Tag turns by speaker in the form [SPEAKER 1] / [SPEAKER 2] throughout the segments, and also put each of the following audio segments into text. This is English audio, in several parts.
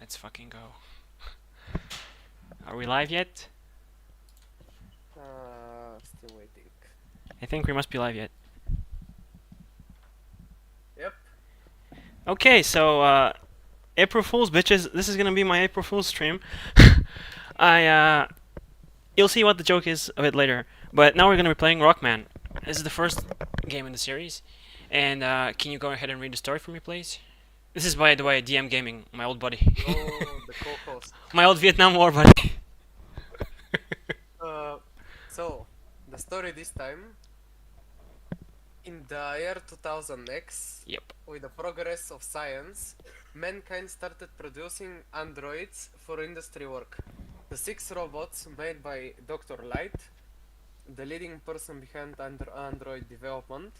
[SPEAKER 1] Let's fucking go. Are we live yet?
[SPEAKER 2] Still waiting.
[SPEAKER 1] I think we must be live yet.
[SPEAKER 2] Yep.
[SPEAKER 1] Okay, so April Fools, bitches. This is gonna be my April Fools stream. You'll see what the joke is a bit later. But now we're gonna be playing Rockman. This is the first game in the series. And can you go ahead and read the story for me, please? This is, by the way, DM Gaming, my old buddy.
[SPEAKER 2] Oh, the co-host.
[SPEAKER 1] My old Vietnam War buddy.
[SPEAKER 2] So, the story this time. In the year 2000X,
[SPEAKER 1] Yep.
[SPEAKER 2] with the progress of science, mankind started producing androids for industry work. The 6 robots made by Dr. Light, the leading person behind android development,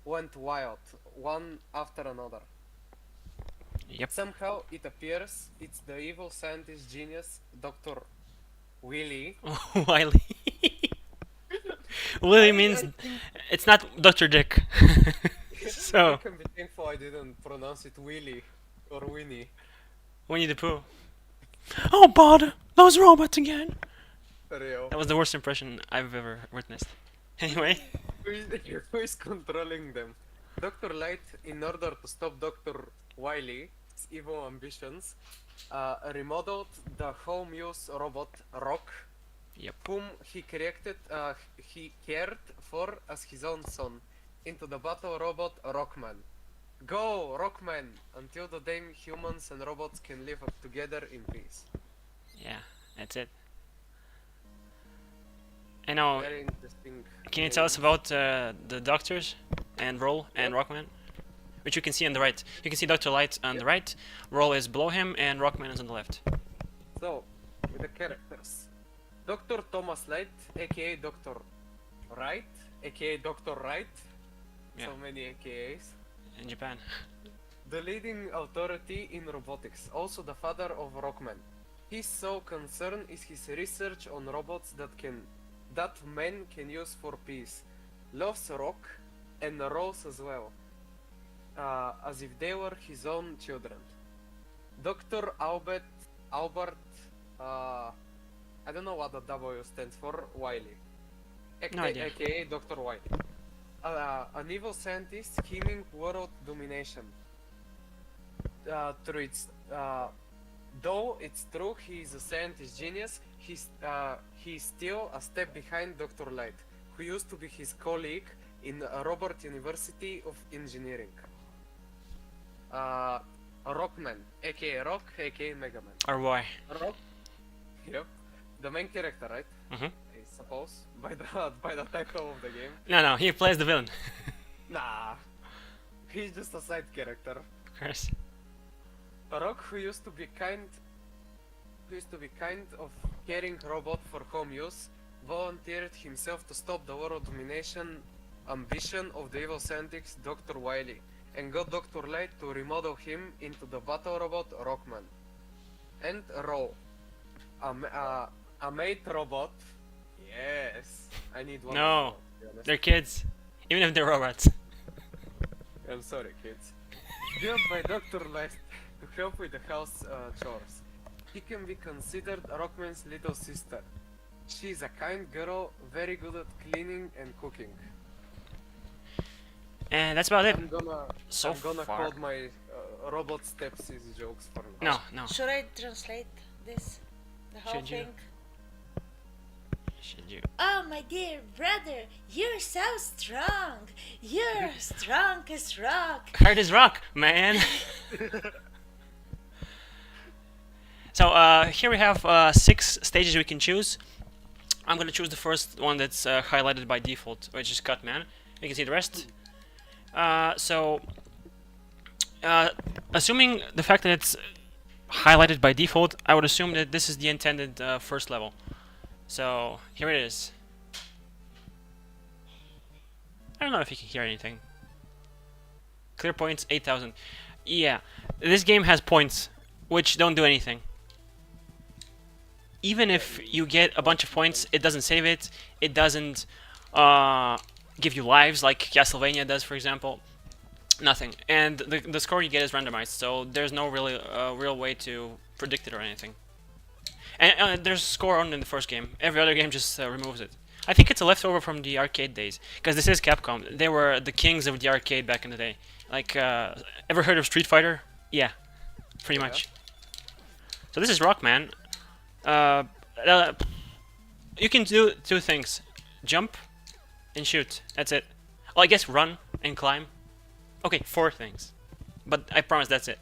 [SPEAKER 2] went wild, one after another.
[SPEAKER 1] Yep.
[SPEAKER 2] Somehow it appears it's the evil scientist genius Dr. Willy.
[SPEAKER 1] Wiley. Willy means it's not Dr. Dick.
[SPEAKER 2] I
[SPEAKER 1] So
[SPEAKER 2] can be thankful I didn't pronounce it Willy or Winnie.
[SPEAKER 1] Winnie the Pooh. Oh, bother! Those robots again!
[SPEAKER 2] Real.
[SPEAKER 1] That was the worst impression I've ever witnessed. Anyway,
[SPEAKER 2] Who is controlling them? Dr. Light, in order to stop Dr. Wily's evil ambitions, remodeled the home use robot Rock,
[SPEAKER 1] Yep.
[SPEAKER 2] whom he cared for as his own son, into the battle robot Rockman. Go, Rockman, until the day humans and robots can live together in peace.
[SPEAKER 1] Yeah, that's it. I know.
[SPEAKER 2] Very interesting.
[SPEAKER 1] Can you tell us about the doctors and Roll and Rockman? Which you can see on the right. You can see Dr. Light on the right, Roll is below him, and Rockman is on the left.
[SPEAKER 2] So, with the characters. Dr. Thomas Light, aka Dr. Wright, aka Dr. Wright.
[SPEAKER 1] Yeah.
[SPEAKER 2] So many AKAs.
[SPEAKER 1] In Japan.
[SPEAKER 2] The leading authority in robotics, also the father of Rockman. His sole concern is his research on robots that men can use for peace. Loves Rock and Rose as well, as if they were his own children. Dr. Albert, I don't know what the W stands for, Wiley.
[SPEAKER 1] No idea.
[SPEAKER 2] AKA Dr. Wiley. An evil scientist scheming world domination. Though it's true he is a scientist genius, he's still a step behind Dr. Light, who used to be his colleague in Robert University of Engineering. Rockman, aka Rock, aka Mega Man.
[SPEAKER 1] Or why?
[SPEAKER 2] Rock, yep, the main character, right?
[SPEAKER 1] Mm-hmm.
[SPEAKER 2] I suppose by the title of the game.
[SPEAKER 1] No, he plays the villain.
[SPEAKER 2] Nah, he's just a side character.
[SPEAKER 1] Of course.
[SPEAKER 2] Rock, who used to be kind of caring robot for home use, volunteered himself to stop the world domination ambition of the evil scientist Dr. Wily, and got Dr. Light to remodel him into the battle robot Rockman. And Ro, a mate robot. Yes, I need one.
[SPEAKER 1] No,
[SPEAKER 2] more, to be honest.
[SPEAKER 1] they're kids. Even if they're robots.
[SPEAKER 2] I'm sorry, kids. Built by Dr. Light to help with the house chores. She can be considered Rockman's little sister. She is a kind girl, very good at cleaning and cooking.
[SPEAKER 1] And that's about it.
[SPEAKER 2] I'm gonna
[SPEAKER 1] far.
[SPEAKER 2] call my robot stepsis jokes for now.
[SPEAKER 1] No.
[SPEAKER 3] Should I translate this? The whole
[SPEAKER 1] Should you?
[SPEAKER 3] thing?
[SPEAKER 1] Should you?
[SPEAKER 3] Oh, my dear brother, you're so strong. You're strong as rock.
[SPEAKER 1] Hard as rock, man. So here we have 6 stages we can choose. I'm gonna choose the first one that's highlighted by default, which is Cut Man. You can see the rest. Assuming the fact that it's highlighted by default, I would assume that this is the intended first level. So here it is. I don't know if you can hear anything. Clear points 8,000. Yeah, this game has points which don't do anything. Even if you get a bunch of points, it doesn't save it. It doesn't give you lives like Castlevania does, for example. Nothing. And the score you get is randomized, so there's no really real way to predict it or anything. And there's a score only in the first game. Every other game just removes it. I think it's a leftover from the arcade days, because this is Capcom. They were the kings of the arcade back in the day. Like, ever heard of Street Fighter? Yeah, pretty
[SPEAKER 2] Yeah.
[SPEAKER 1] much. So this is Rockman. Uh, uh, you can do two things: jump and shoot. That's it. Well, I guess run and climb. Okay, four things, but I promise that's it.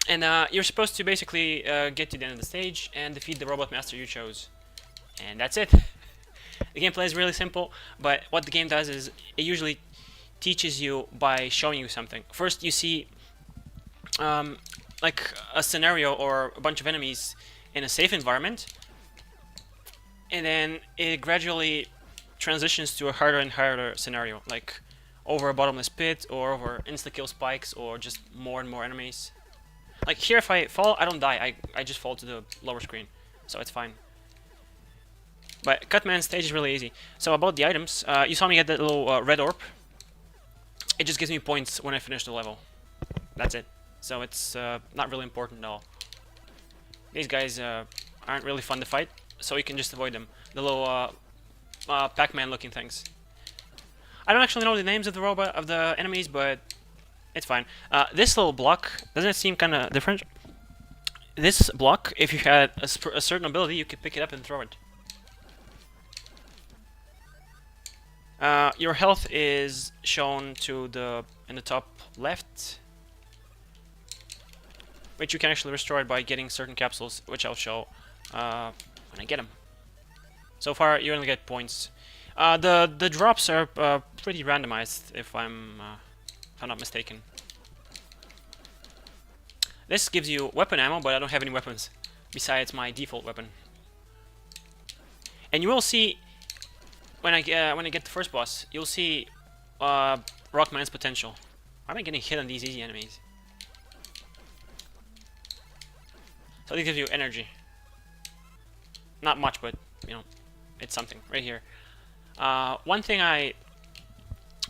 [SPEAKER 1] And you're supposed to basically get to the end of the stage and defeat the robot master you chose, and that's it. The gameplay is really simple, but what the game does is it usually teaches you by showing you something. First, you see like a scenario or a bunch of enemies in a safe environment, and then it gradually transitions to a harder and harder scenario, like over a bottomless pit or over insta-kill spikes or just more and more enemies. Like here, if I fall, I don't die. I just fall to the lower screen, so it's fine. But Cutman stage is really easy. So about the items, you saw me get that little red orb. It just gives me points when I finish the level. That's it. So it's not really important at all. These guys aren't really fun to fight, so you can just avoid them. The little Pac-Man looking things. I don't actually know the names of the robot of the enemies, but it's fine. This little block, doesn't it seem kind of different? This block, if you had a certain ability, you could pick it up and throw it. Your health is shown in the top left, which you can actually restore it by getting certain capsules, which I'll show when I get them. So far, you only get points. The drops are pretty randomized, if I'm not mistaken. This gives you weapon ammo, but I don't have any weapons besides my default weapon. And you will see when I get the first boss, you'll see Rockman's potential. Why am I getting hit on these easy enemies? So this gives you energy. Not much, but you know, it's something right here. One thing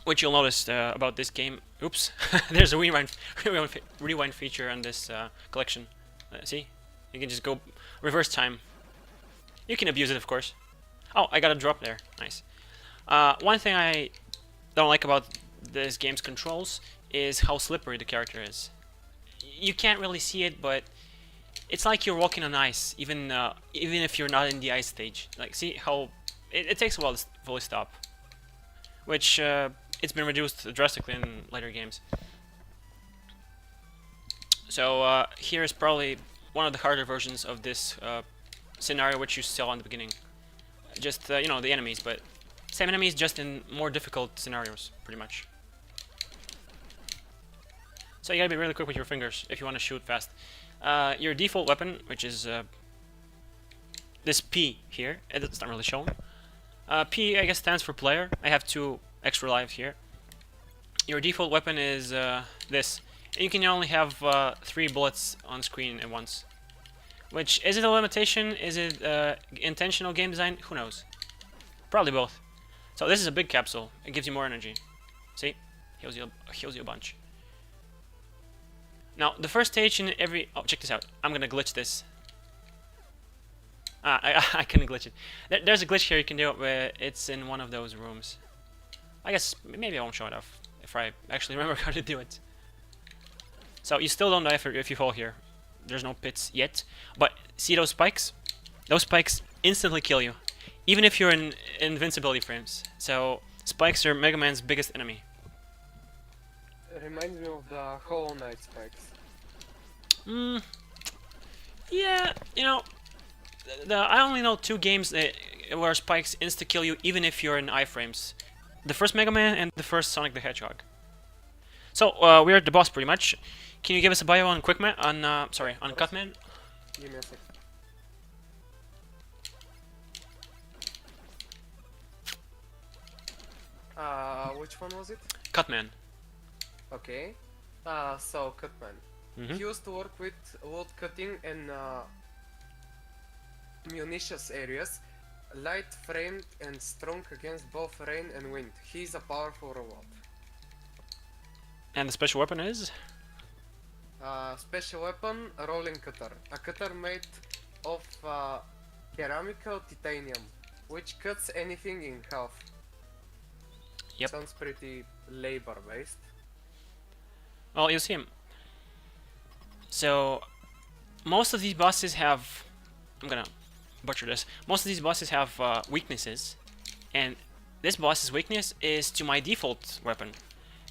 [SPEAKER 1] which you'll notice about this game, oops, there's a rewind feature on this collection. See, you can just go reverse time. You can abuse it, of course. Oh, I got a drop there. Nice. One thing I don't like about this game's controls is how slippery the character is. You can't really see it, but it's like you're walking on ice, even if you're not in the ice stage. Like, see how it takes a while to fully stop, which it's been reduced drastically in later games. So here's probably one of the harder versions of this scenario which you saw in the beginning. Just you know, the enemies, but same enemies, just in more difficult scenarios, pretty much. So you gotta be really quick with your fingers if you want to shoot fast. Your default weapon, which is this P here, it's not really shown. P, I guess, stands for player. I have 2 extra lives here. Your default weapon is this. And you can only have 3 bullets on screen at once. Which, is it a limitation? Is it intentional game design? Who knows? Probably both. So this is a big capsule. It gives you more energy. See? Heals you a bunch. Now, the first stage in every... Oh, check this out. I'm gonna glitch this. I couldn't glitch it. There's a glitch here you can do it where it's in one of those rooms. I guess maybe I won't show it off if I actually remember how to do it. So you still don't die if you fall here. There's no pits yet. But see those spikes? Those spikes instantly kill you. Even if you're in invincibility frames. So spikes are Mega Man's biggest enemy.
[SPEAKER 2] It reminds me of the Hollow Knight spikes.
[SPEAKER 1] Yeah, you know, I only know 2 games where spikes insta-kill you even if you're in iframes. The first Mega Man and the first Sonic the Hedgehog. So, we're at the boss pretty much. Can you give us a bio on Quickman? On Cutman?
[SPEAKER 2] Give me a sec. Which one was it?
[SPEAKER 1] Cutman.
[SPEAKER 2] Okay. So Cutman.
[SPEAKER 1] Mhm.
[SPEAKER 2] He used to work with load cutting and munitions areas, light framed and strong against both rain and wind. He's a powerful robot.
[SPEAKER 1] And the special weapon is?
[SPEAKER 2] Special weapon, a rolling cutter. A cutter made of ceramical titanium, which cuts anything in half.
[SPEAKER 1] Yep.
[SPEAKER 2] Sounds pretty labor-based.
[SPEAKER 1] Well, you'll see him. So, most of these bosses have... I'm gonna butcher this. Most of these bosses have weaknesses. And this boss's weakness is to my default weapon.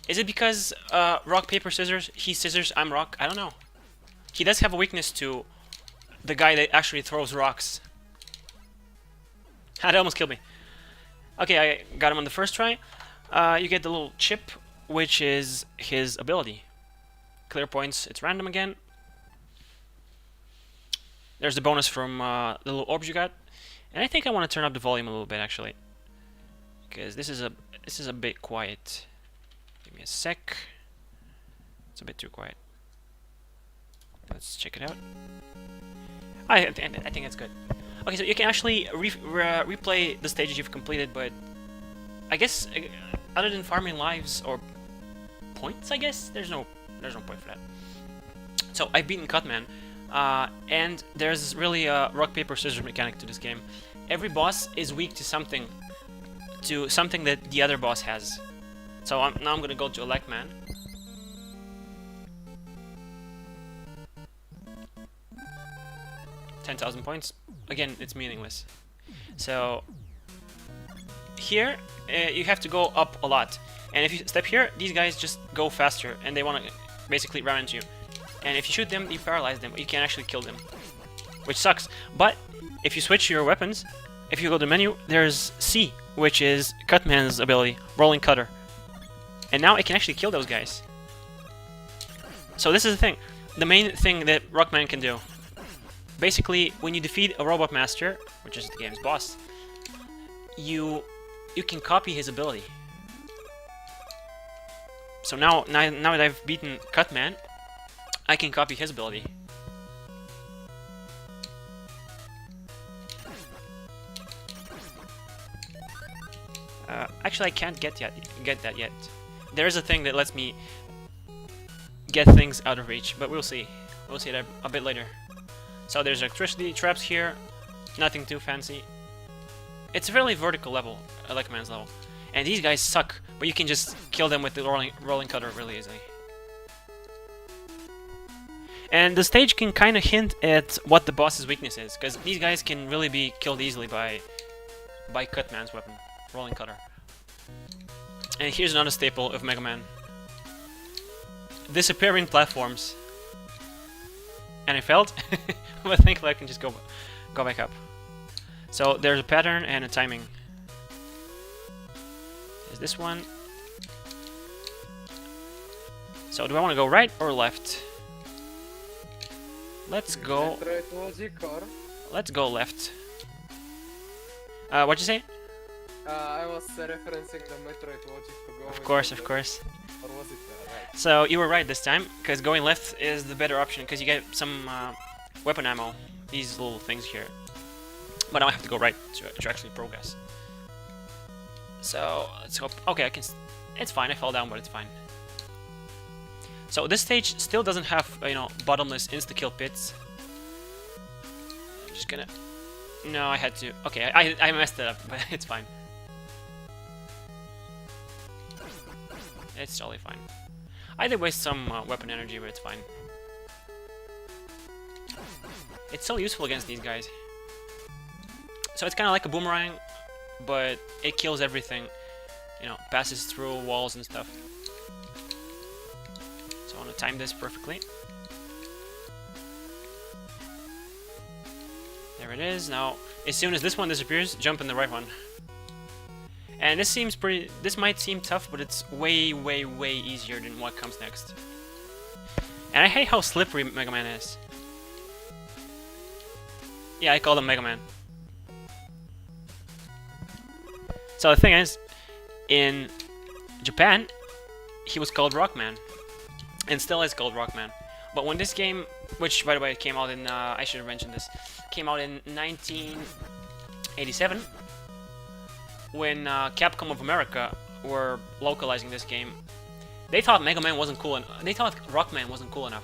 [SPEAKER 1] Is it because rock, paper, scissors? He's scissors, I'm rock? I don't know. He does have a weakness to the guy that actually throws rocks. That almost killed me. Okay, I got him on the first try. You get the little chip, which is his ability. Clear points, it's random again. There's the bonus from the little orbs you got. And I think I want to turn up the volume a little bit, actually. Because this is a bit quiet. Give me a sec. It's a bit too quiet. Let's check it out. I think it's good. Okay, so you can actually replay the stages you've completed, but I guess other than farming lives or points, I guess there's no point for that. So I've beaten Cutman, and there's really a rock paper scissors mechanic to this game. Every boss is weak to something that the other boss has. So now I'm gonna go to Elecman. $10,000 points. Again, it's meaningless. So here you have to go up a lot, and if you step here, these guys just go faster, and they want to basically ram into you. And if you shoot them, you paralyze them. You can't actually kill them, which sucks. But if you switch your weapons, if you go to the menu, there's C, which is Cutman's ability, Rolling Cutter. And now it can actually kill those guys. So this is the thing. The main thing that Rockman can do. Basically, when you defeat a Robot Master, which is the game's boss, you can copy his ability. So now that I've beaten Cutman, I can copy his ability. Actually, I can't get that yet. There is a thing that lets me get things out of reach, but we'll see. We'll see that a bit later. So there's electricity traps here, nothing too fancy. It's a fairly vertical level, like man's level. And these guys suck, but you can just kill them with the rolling cutter really easily. And the stage can kind of hint at what the boss's weakness is, because these guys can really be killed easily by Cutman's weapon, rolling cutter. And here's another staple of Mega Man. Disappearing platforms. And I failed, but thankfully I can just go back up. So there's a pattern and a timing. Is this one? So do I want to go right or left? Let's go. Let's go left. What'd you say?
[SPEAKER 2] I was referencing the Metroid logic to go.
[SPEAKER 1] Of course, of course.
[SPEAKER 2] Or was it right?
[SPEAKER 1] So you were right this time, because going left is the better option, because you get some weapon ammo, these little things here. But now I have to go right to actually progress. So let's hope. Okay, I can. It's fine. I fell down, but it's fine. So this stage still doesn't have bottomless insta-kill pits. I'm just gonna. No, I had to. Okay, I messed it up, but it's fine. It's totally fine. I did waste some weapon energy, but it's fine. It's so useful against these guys. So it's kind of like a boomerang, but it kills everything. Passes through walls and stuff. So I want to time this perfectly. There it is. Now, as soon as this one disappears, jump in the right one. And this might seem tough, but it's way, way, way easier than what comes next. And I hate how slippery Mega Man is. Yeah, I call him Mega Man. So the thing is, in Japan, he was called Rockman. And still is called Rockman. But when this game, which by the way came out in, I should have mentioned this, came out in 1987, when Capcom of America were localizing this game, They thought Mega Man wasn't cool, and they thought Rockman wasn't cool enough.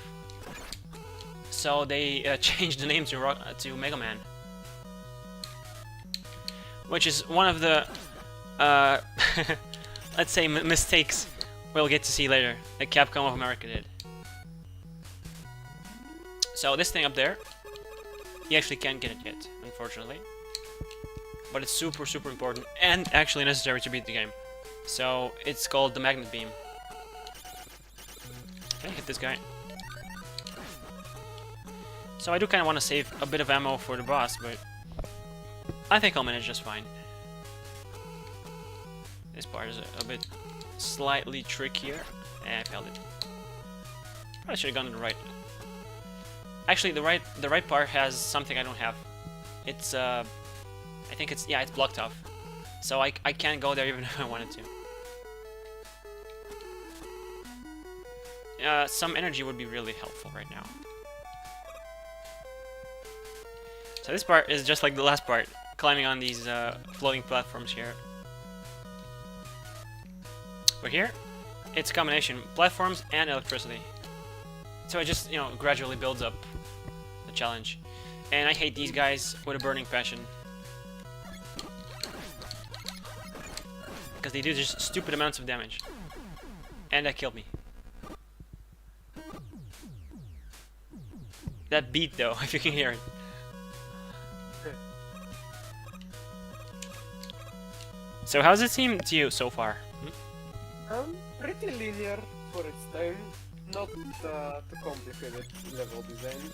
[SPEAKER 1] So they changed the name to Mega Man, which is one of the let's say mistakes we'll get to see later that Capcom of America did. So this thing up there, you actually can't get it yet, unfortunately. But it's super, super important and actually necessary to beat the game. So it's called the Magnet Beam. Can I hit this guy? So I do kind of want to save a bit of ammo for the boss, but I think I'll manage just fine. This part is a bit slightly trickier. I failed it. Probably should have gone to the right. Actually, the right part has something I don't have. It's I think it's it's blocked off, so I can't go there even if I wanted to. Some energy would be really helpful right now. So this part is just like the last part, climbing on these floating platforms here. But here, it's a combination platforms and electricity. So it just, gradually builds up the challenge. And I hate these guys with a burning passion. Because they do just stupid amounts of damage. And that killed me. That beat though, if you can hear it. So how's it seem to you so far?
[SPEAKER 2] Pretty linear for its time. Not too complicated level design.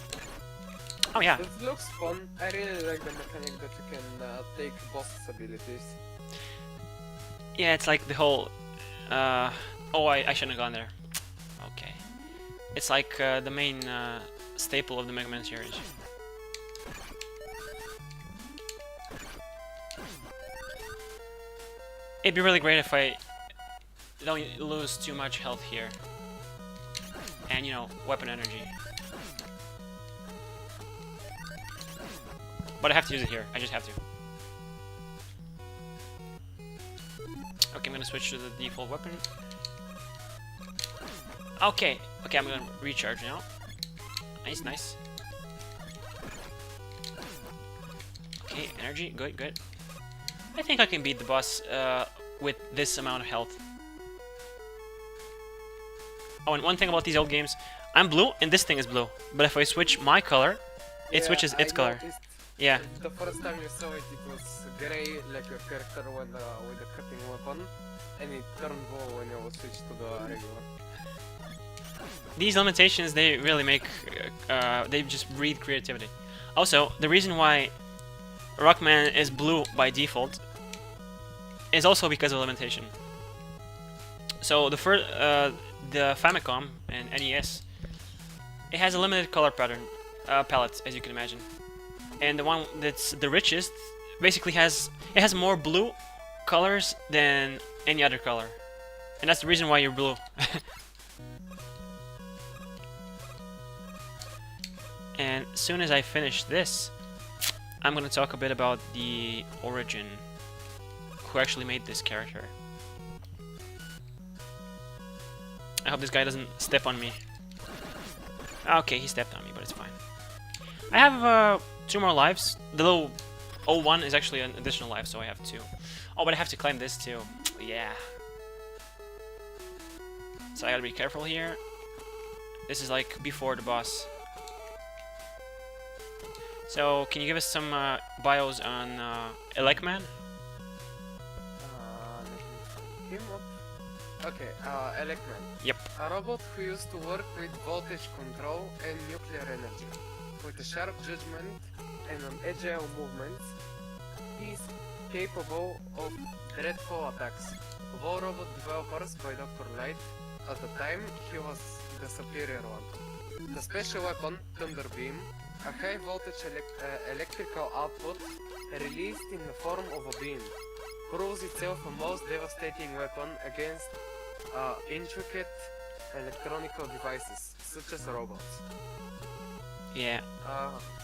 [SPEAKER 1] Oh yeah.
[SPEAKER 2] It looks fun. I really like the mechanic that you can take boss's abilities.
[SPEAKER 1] Yeah, it's like the whole... oh, I shouldn't have gone there. Okay. It's like the main staple of the Mega Man series. It'd be really great if I don't lose too much health here. And, weapon energy. But I have to use it here. I just have to. Okay, I'm gonna switch to the default weapon. Okay, I'm gonna recharge now. Nice, nice. Okay, energy, good. I think I can beat the boss with this amount of health. Oh, and one thing about these old games, I'm blue and this thing is blue. But if I switch my color, it switches its color. Yeah.
[SPEAKER 2] The first time you saw it, it was gray, like your character with a cutting weapon, and it turned blue when you switched to the regular.
[SPEAKER 1] These limitations, they really make, they just breed creativity. Also, the reason why Rockman is blue by default is also because of limitation. So the Famicom and NES, it has a limited color pattern palette, as you can imagine, and the one that's the richest basically has more blue colors than any other color, and that's the reason why you're blue. And as soon as I finish this, I'm gonna talk a bit about the origin, who actually made this character. I hope this guy doesn't step on me. Okay, he stepped on me, but it's fine. I have 2 more lives. The little 01 is actually an additional life, so I have 2. Oh, but I have to climb this too. Yeah. So I gotta be careful here. This is like before the boss. So, can you give us some bios on Elecman?
[SPEAKER 2] Him up. Okay, Elecman.
[SPEAKER 1] Yep.
[SPEAKER 2] A robot who used to work with voltage control and nuclear energy. With a sharp judgment and an agile movement, he is capable of dreadful attacks. Of all robot developers by Dr. Light, at the time he was the superior one. The special weapon, Thunder Beam, a high voltage electrical output released in the form of a beam, proves itself a most devastating weapon against intricate electronical devices, such as robots.
[SPEAKER 1] Yeah.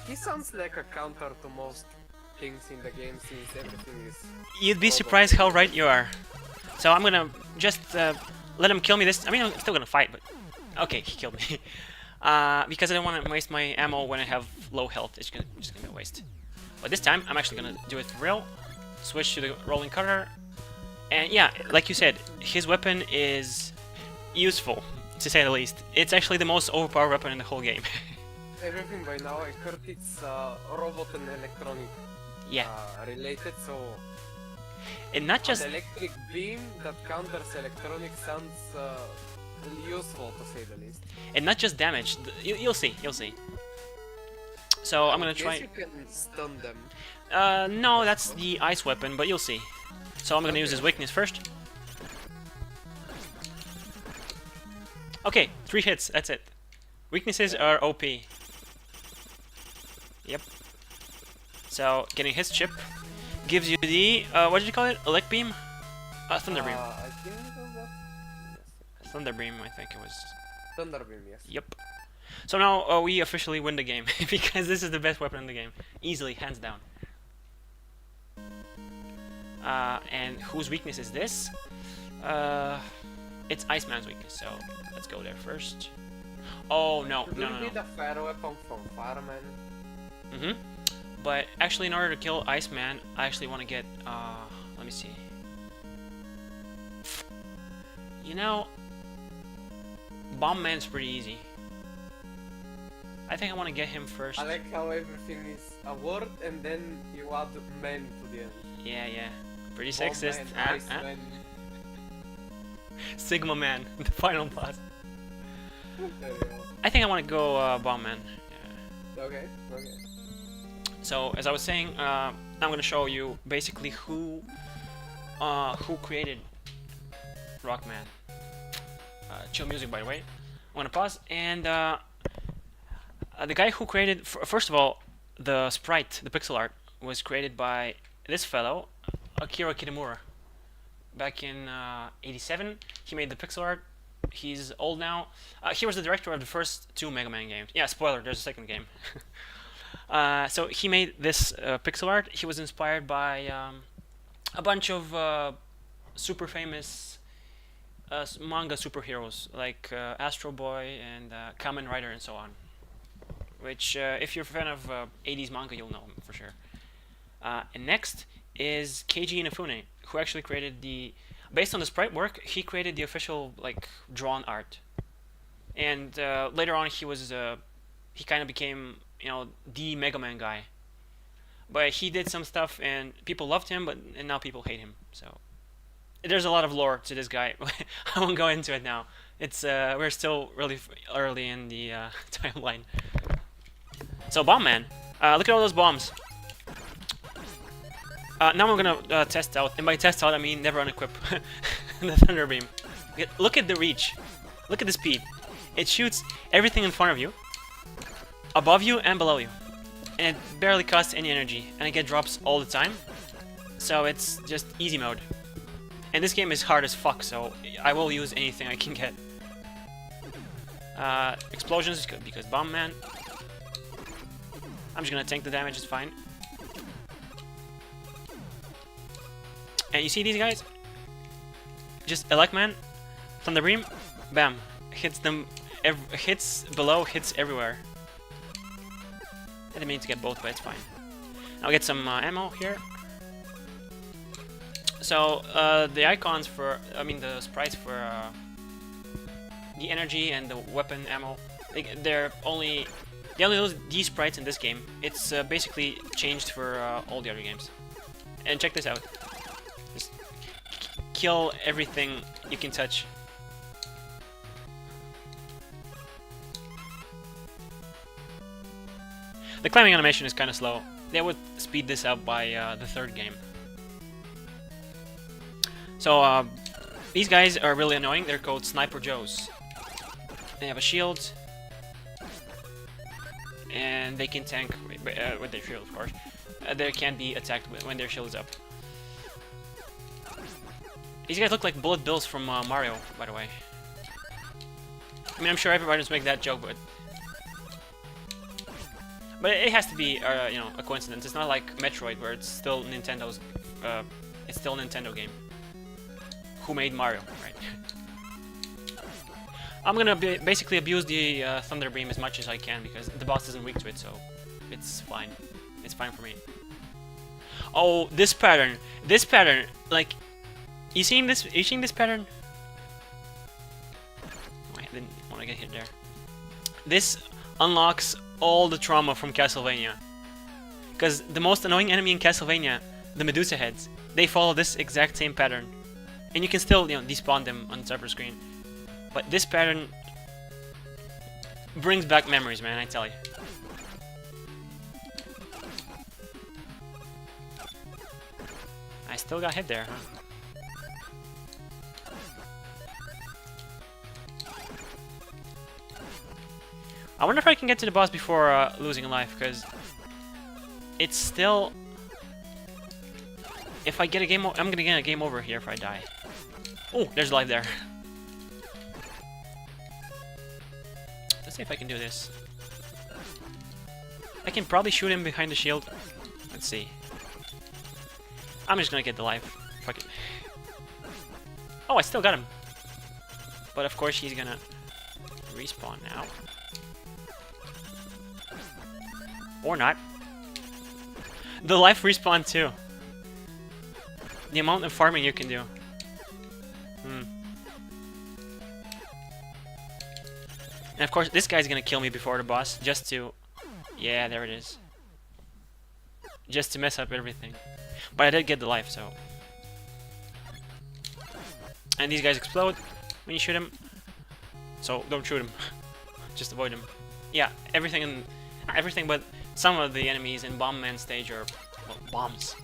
[SPEAKER 2] He sounds like a counter to most things in the game, since everything is...
[SPEAKER 1] You'd be surprised how right you are. So I'm gonna just let him kill me this. I mean, I'm still gonna fight, but okay, he killed me. Because I don't want to waste my ammo when I have low health. It's just gonna be a waste. But this time, I'm actually gonna do it for real. Switch to the rolling cutter, and yeah, like you said, his weapon is useful, to say the least. It's actually the most overpowered weapon in the whole game.
[SPEAKER 2] Everything by now, I heard it's robot and electronic
[SPEAKER 1] Yeah,
[SPEAKER 2] related, so
[SPEAKER 1] and not just
[SPEAKER 2] an electric beam that counters electronic sounds useful, to say the least.
[SPEAKER 1] and not just damage. You'll see, you'll see. So I'm gonna
[SPEAKER 2] Guess
[SPEAKER 1] try.
[SPEAKER 2] you can stun them.
[SPEAKER 1] No, that's the ice weapon, but you'll see. So I'm gonna use his weakness first. Okay, 3 hits, that's it. Weaknesses are OP. Yep. So, getting his chip gives you the, what did you call it? Elect beam? Thunder beam.
[SPEAKER 2] I think it was that. Yes.
[SPEAKER 1] Thunder beam, I think it was.
[SPEAKER 2] Thunder beam, yes.
[SPEAKER 1] Yep. So now we officially win the game, because this is the best weapon in the game. Easily, hands down. And whose weakness is this? It's Iceman's weakness, so let's go there first. Oh, no,
[SPEAKER 2] Could
[SPEAKER 1] no,
[SPEAKER 2] it
[SPEAKER 1] no,
[SPEAKER 2] be
[SPEAKER 1] no.
[SPEAKER 2] the fire weapon from Fireman?
[SPEAKER 1] Mm-hmm. But actually, in order to kill Iceman, I actually want to get, let me see. You know, Bomb Man's pretty easy. I think I want to get him first.
[SPEAKER 2] I like how everything is a word and then you add man to the end.
[SPEAKER 1] Yeah, yeah. Pretty
[SPEAKER 2] Bomb
[SPEAKER 1] sexist.
[SPEAKER 2] Man, Ice Man.
[SPEAKER 1] Sigma Man, the final boss.
[SPEAKER 2] There you go.
[SPEAKER 1] I think I want to go Bomb Man. Yeah.
[SPEAKER 2] Okay, okay.
[SPEAKER 1] So as I was saying, I'm gonna show you basically who created Rockman. Chill music, by the way. I'm gonna pause, and the guy who created, first of all, the sprite, the pixel art, was created by this fellow, Akira Kitamura. Back in '87, he made the pixel art. He's old now. He was the director of the first 2 Mega Man games. Yeah, spoiler, there's a second game. So he made this pixel art. He was inspired by a bunch of super famous manga superheroes like Astro Boy and Kamen Rider and so on. Which, if you're a fan of 80s manga, you'll know for sure. And next is Keiji Inafune, who actually created the... Based on the sprite work, he created the official, like, drawn art. And later on, he kind of became, you know, the Mega Man guy. But he did some stuff, and people loved him, and now people hate him. So there's a lot of lore to this guy. I won't go into it now. It's we're still really early in the timeline. So Bomb Man, look at all those bombs. Now I'm gonna test out, and by test out I mean never unequip the Thunder Beam. Look at the reach. Look at the speed. It shoots everything in front of you, above you and below you, and it barely costs any energy, and I get drops all the time. So it's just easy mode. And this game is hard as fuck, so I will use anything I can get. Explosions is good because Bomb Man. I'm just gonna tank the damage, it's fine. And you see these guys? Just Elect Man, Thunder Beam, bam. Hits them, hits below, hits everywhere. I didn't mean to get both, but it's fine. I'll get some ammo here. So, the icons for, the sprites for the energy and the weapon ammo, they only use these sprites in this game. It's basically changed for all the other games. And check this out. Just kill everything you can touch. The climbing animation is kind of slow. They would speed this up by the third game. So these guys are really annoying. They're called Sniper Joes. They have a shield, and they can tank with their shield, of course. They can't be attacked when their shield is up. These guys look like bullet bills from Mario, by the way. I mean, I'm sure everybody just make that joke, but it has to be, a coincidence. It's not like Metroid, where it's still Nintendo's. It's still a Nintendo game. Who made Mario, right? I'm gonna basically abuse the Thunder Beam as much as I can because the boss isn't weak to it, so it's fine. It's fine for me. Oh, this pattern, like, you seeing this pattern? Oh, I didn't want to get hit there. This unlocks all the trauma from Castlevania. Because the most annoying enemy in Castlevania, the Medusa heads, they follow this exact same pattern. And you can still, despawn them on the separate screen. But this pattern brings back memories, man, I tell you. I still got hit there, huh? I wonder if I can get to the boss before losing a life, because it's still... If I get a game over, I'm gonna get a game over here if I die. Oh, there's life there. Let's see if I can do this. I can probably shoot him behind the shield. Let's see. I'm just gonna get the life. Fuck it. Oh, I still got him. But of course he's gonna respawn now. Or not. The life respawn too. The amount of farming you can do. And of course this guy's gonna kill me before the boss, just to... Yeah, there it is. Just to mess up everything. But I did get the life, so... And these guys explode when you shoot them. So don't shoot them. Just avoid them. Yeah, everything but some of the enemies in Bomberman stage are, well, bombs.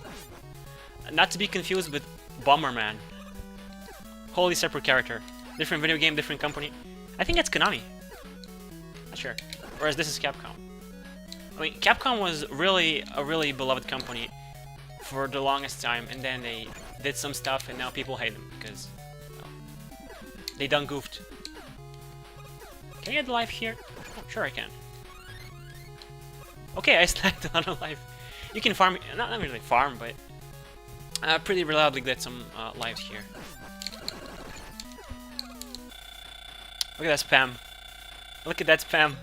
[SPEAKER 1] Not to be confused with Bomberman. Wholly separate character. Different video game, different company. I think that's Konami. Not sure. Whereas this is Capcom. I mean, Capcom was really a really beloved company for the longest time, and then they did some stuff, and now people hate them because, well, they done goofed. Can I get the life here? Oh, sure I can. Okay, I slacked a lot of life. You can farm, not really farm, but pretty reliably get some lives here. Look at that spam. Look at that spam.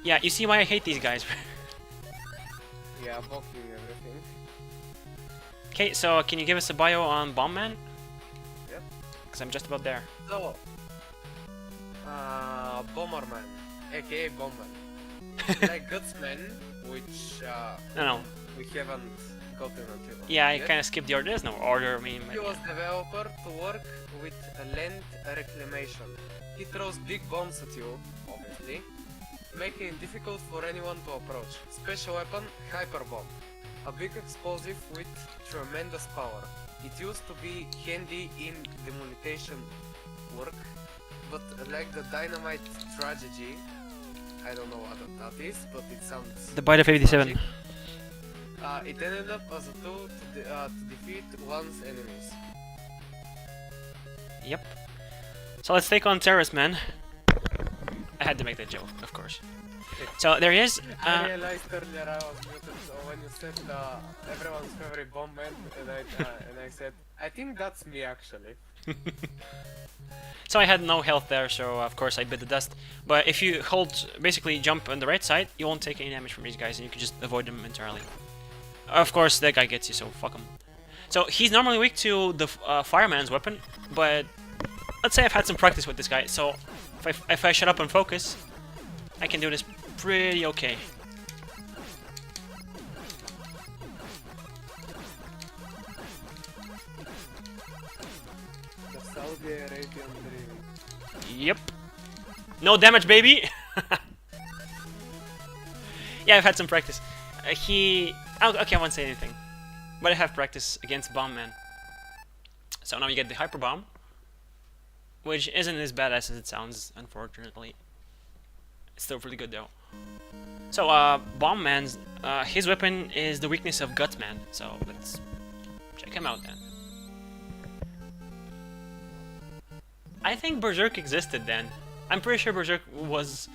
[SPEAKER 1] Yeah, you see why I hate these guys.
[SPEAKER 2] Yeah, blocking everything.
[SPEAKER 1] Okay, so can you give us a bio on Bombman?
[SPEAKER 2] Yep.
[SPEAKER 1] Because I'm just about there.
[SPEAKER 2] So, Bomberman, aka Bomberman. Like Gutsman, which
[SPEAKER 1] No.
[SPEAKER 2] we haven't gotten until.
[SPEAKER 1] Yeah, I
[SPEAKER 2] yet.
[SPEAKER 1] kind of skipped the order. There's no order, I mean...
[SPEAKER 2] He was developer to work with land reclamation. He throws big bombs at you, obviously, making it difficult for anyone to approach. Special weapon, Hyper Bomb. A big explosive with tremendous power. It used to be handy in demolition work, but like the dynamite tragedy, I don't know what that is, but it sounds...
[SPEAKER 1] The bite of 87.
[SPEAKER 2] tragic. It ended up as a tool to defeat one's enemies.
[SPEAKER 1] Yep. So let's take on Terrorist Man. I had to make that joke, of course. So there he is.
[SPEAKER 2] I realized earlier I was muted, so when you said everyone's favorite bomb man, and I said, I think that's me actually.
[SPEAKER 1] So I had no health there, so of course I bit the dust. But if you hold, basically jump on the right side, you won't take any damage from these guys, and you can just avoid them entirely. Of course, that guy gets you, so fuck him. So he's normally weak to the fireman's weapon, but let's say I've had some practice with this guy, so if I shut up and focus, I can do this pretty okay.
[SPEAKER 2] The Saudi Arabian dream.
[SPEAKER 1] Yep. No damage, baby! Yeah, I've had some practice. Okay, I won't say anything. But I have practice against Bombman. So now you get the Hyper Bomb, which isn't as badass as it sounds, unfortunately. It's still pretty good though. So, Bombman's, his weapon is the weakness of Gutsman, so let's check him out then. I think Berserk existed then. I'm pretty sure Berserk was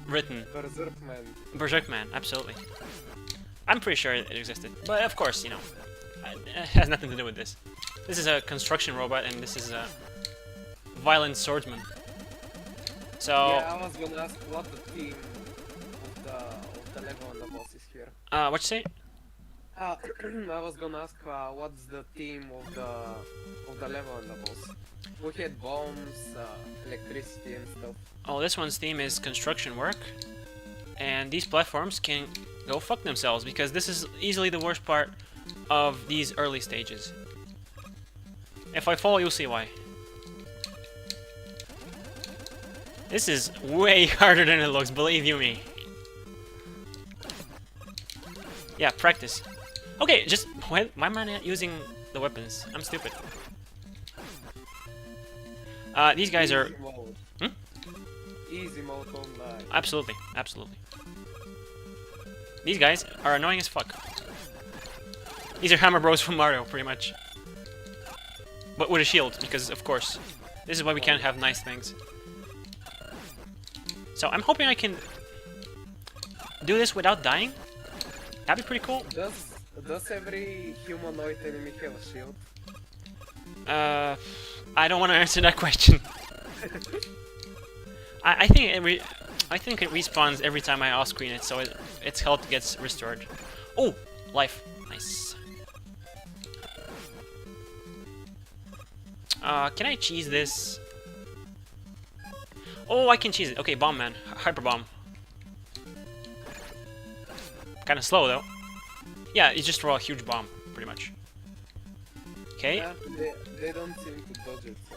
[SPEAKER 1] written.
[SPEAKER 2] Berserkman.
[SPEAKER 1] Berserkman, absolutely. I'm pretty sure it existed. But of course, you know, it has nothing to do with this. This is a construction robot and this is a violent swordsman. So,
[SPEAKER 2] Yeah, I was gonna ask what the theme of the level and the boss is here.
[SPEAKER 1] what you say?
[SPEAKER 2] I was gonna ask what's the theme of the level and the boss. We had bombs, electricity and stuff.
[SPEAKER 1] Oh, this one's theme is construction work. And these platforms can go fuck themselves because this is easily the worst part of these early stages. If I fall, you'll see why. This is way harder than it looks, believe you me. Yeah, practice. Okay, just why am I not using the weapons? I'm stupid. These guys are...
[SPEAKER 2] Easy mode.
[SPEAKER 1] Hmm?
[SPEAKER 2] Easy mode online.
[SPEAKER 1] Absolutely, absolutely. These guys are annoying as fuck. These are Hammer Bros from Mario, pretty much. But with a shield, because of course. This is why we can't have nice things. So I'm hoping I can do this without dying. That'd be pretty cool.
[SPEAKER 2] Does every humanoid enemy have a shield?
[SPEAKER 1] I don't want to answer that question. I think it respawns every time I off-screen it, so its health gets restored. Oh, life, nice. Can I cheese this? Oh, I can cheese it. Okay, bomb man, hyper bomb. Kind of slow though. Yeah, you just throw a huge bomb, pretty much. Okay.
[SPEAKER 2] Yeah, they don't seem to dodge it. So.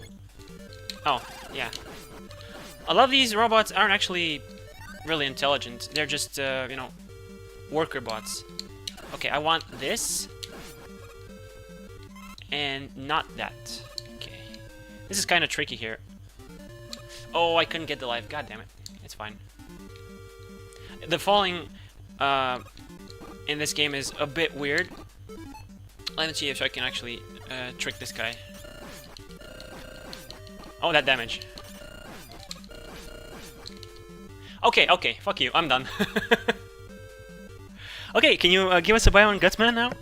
[SPEAKER 1] Oh, yeah. A lot of these robots aren't actually really intelligent. They're just, you know, worker bots. Okay, I want this. And not that. Okay. This is kind of tricky here. Oh, I couldn't get the life. God damn it. It's fine. The falling in this game is a bit weird. Let me see if I can actually trick this guy. Oh, that damage. Okay, okay, fuck you, I'm done. Okay, can you give us a bio on Gutsman now?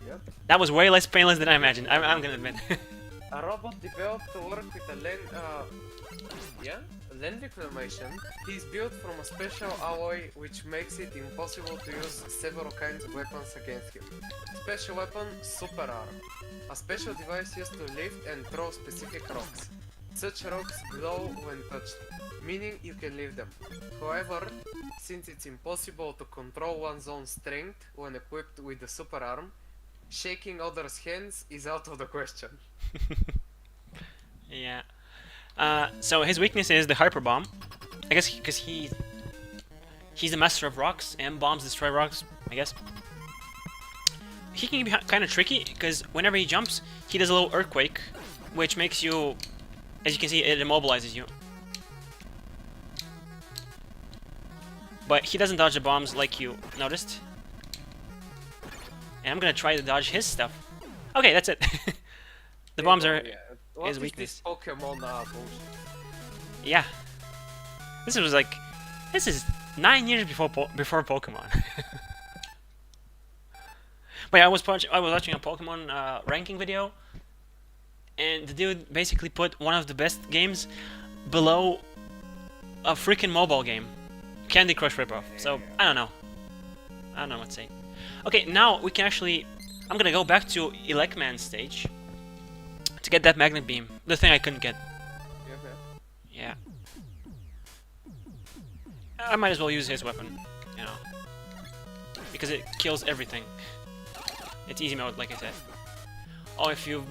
[SPEAKER 2] Yep.
[SPEAKER 1] That was way less painless than I imagined, I'm gonna admit.
[SPEAKER 2] A robot developed to work with a land reclamation. He's built from a special alloy which makes it impossible to use several kinds of weapons against him. Special weapon, Super Arm. A special device used to lift and throw specific rocks. Such rocks glow when touched, meaning you can lift them. However, since it's impossible to control one's own strength when equipped with the Super Arm, shaking others' hands is out of the question.
[SPEAKER 1] Yeah. So his weakness is the hyper bomb. I guess because he's the master of rocks and bombs destroy rocks. I guess he can be kind of tricky because whenever he jumps, he does a little earthquake, which makes you, as you can see, it immobilizes you. But he doesn't dodge the bombs like you noticed. And I'm gonna try to dodge his stuff. Okay, that's it. The bombs are
[SPEAKER 2] What
[SPEAKER 1] his
[SPEAKER 2] is
[SPEAKER 1] weakness.
[SPEAKER 2] this Pokemon bullshit?
[SPEAKER 1] Yeah. This is 9 years before Pokemon. But I was watching a Pokemon ranking video, and the dude basically put one of the best games below a freaking mobile game, Candy Crush ripoff. So I don't know what to say. Okay, now we can actually. I'm gonna go back to Elecman's stage to get that magnet beam, the thing I couldn't get. Yeah. I might as well use his weapon, you know, because it kills everything. It's easy mode, like I said. Oh, if you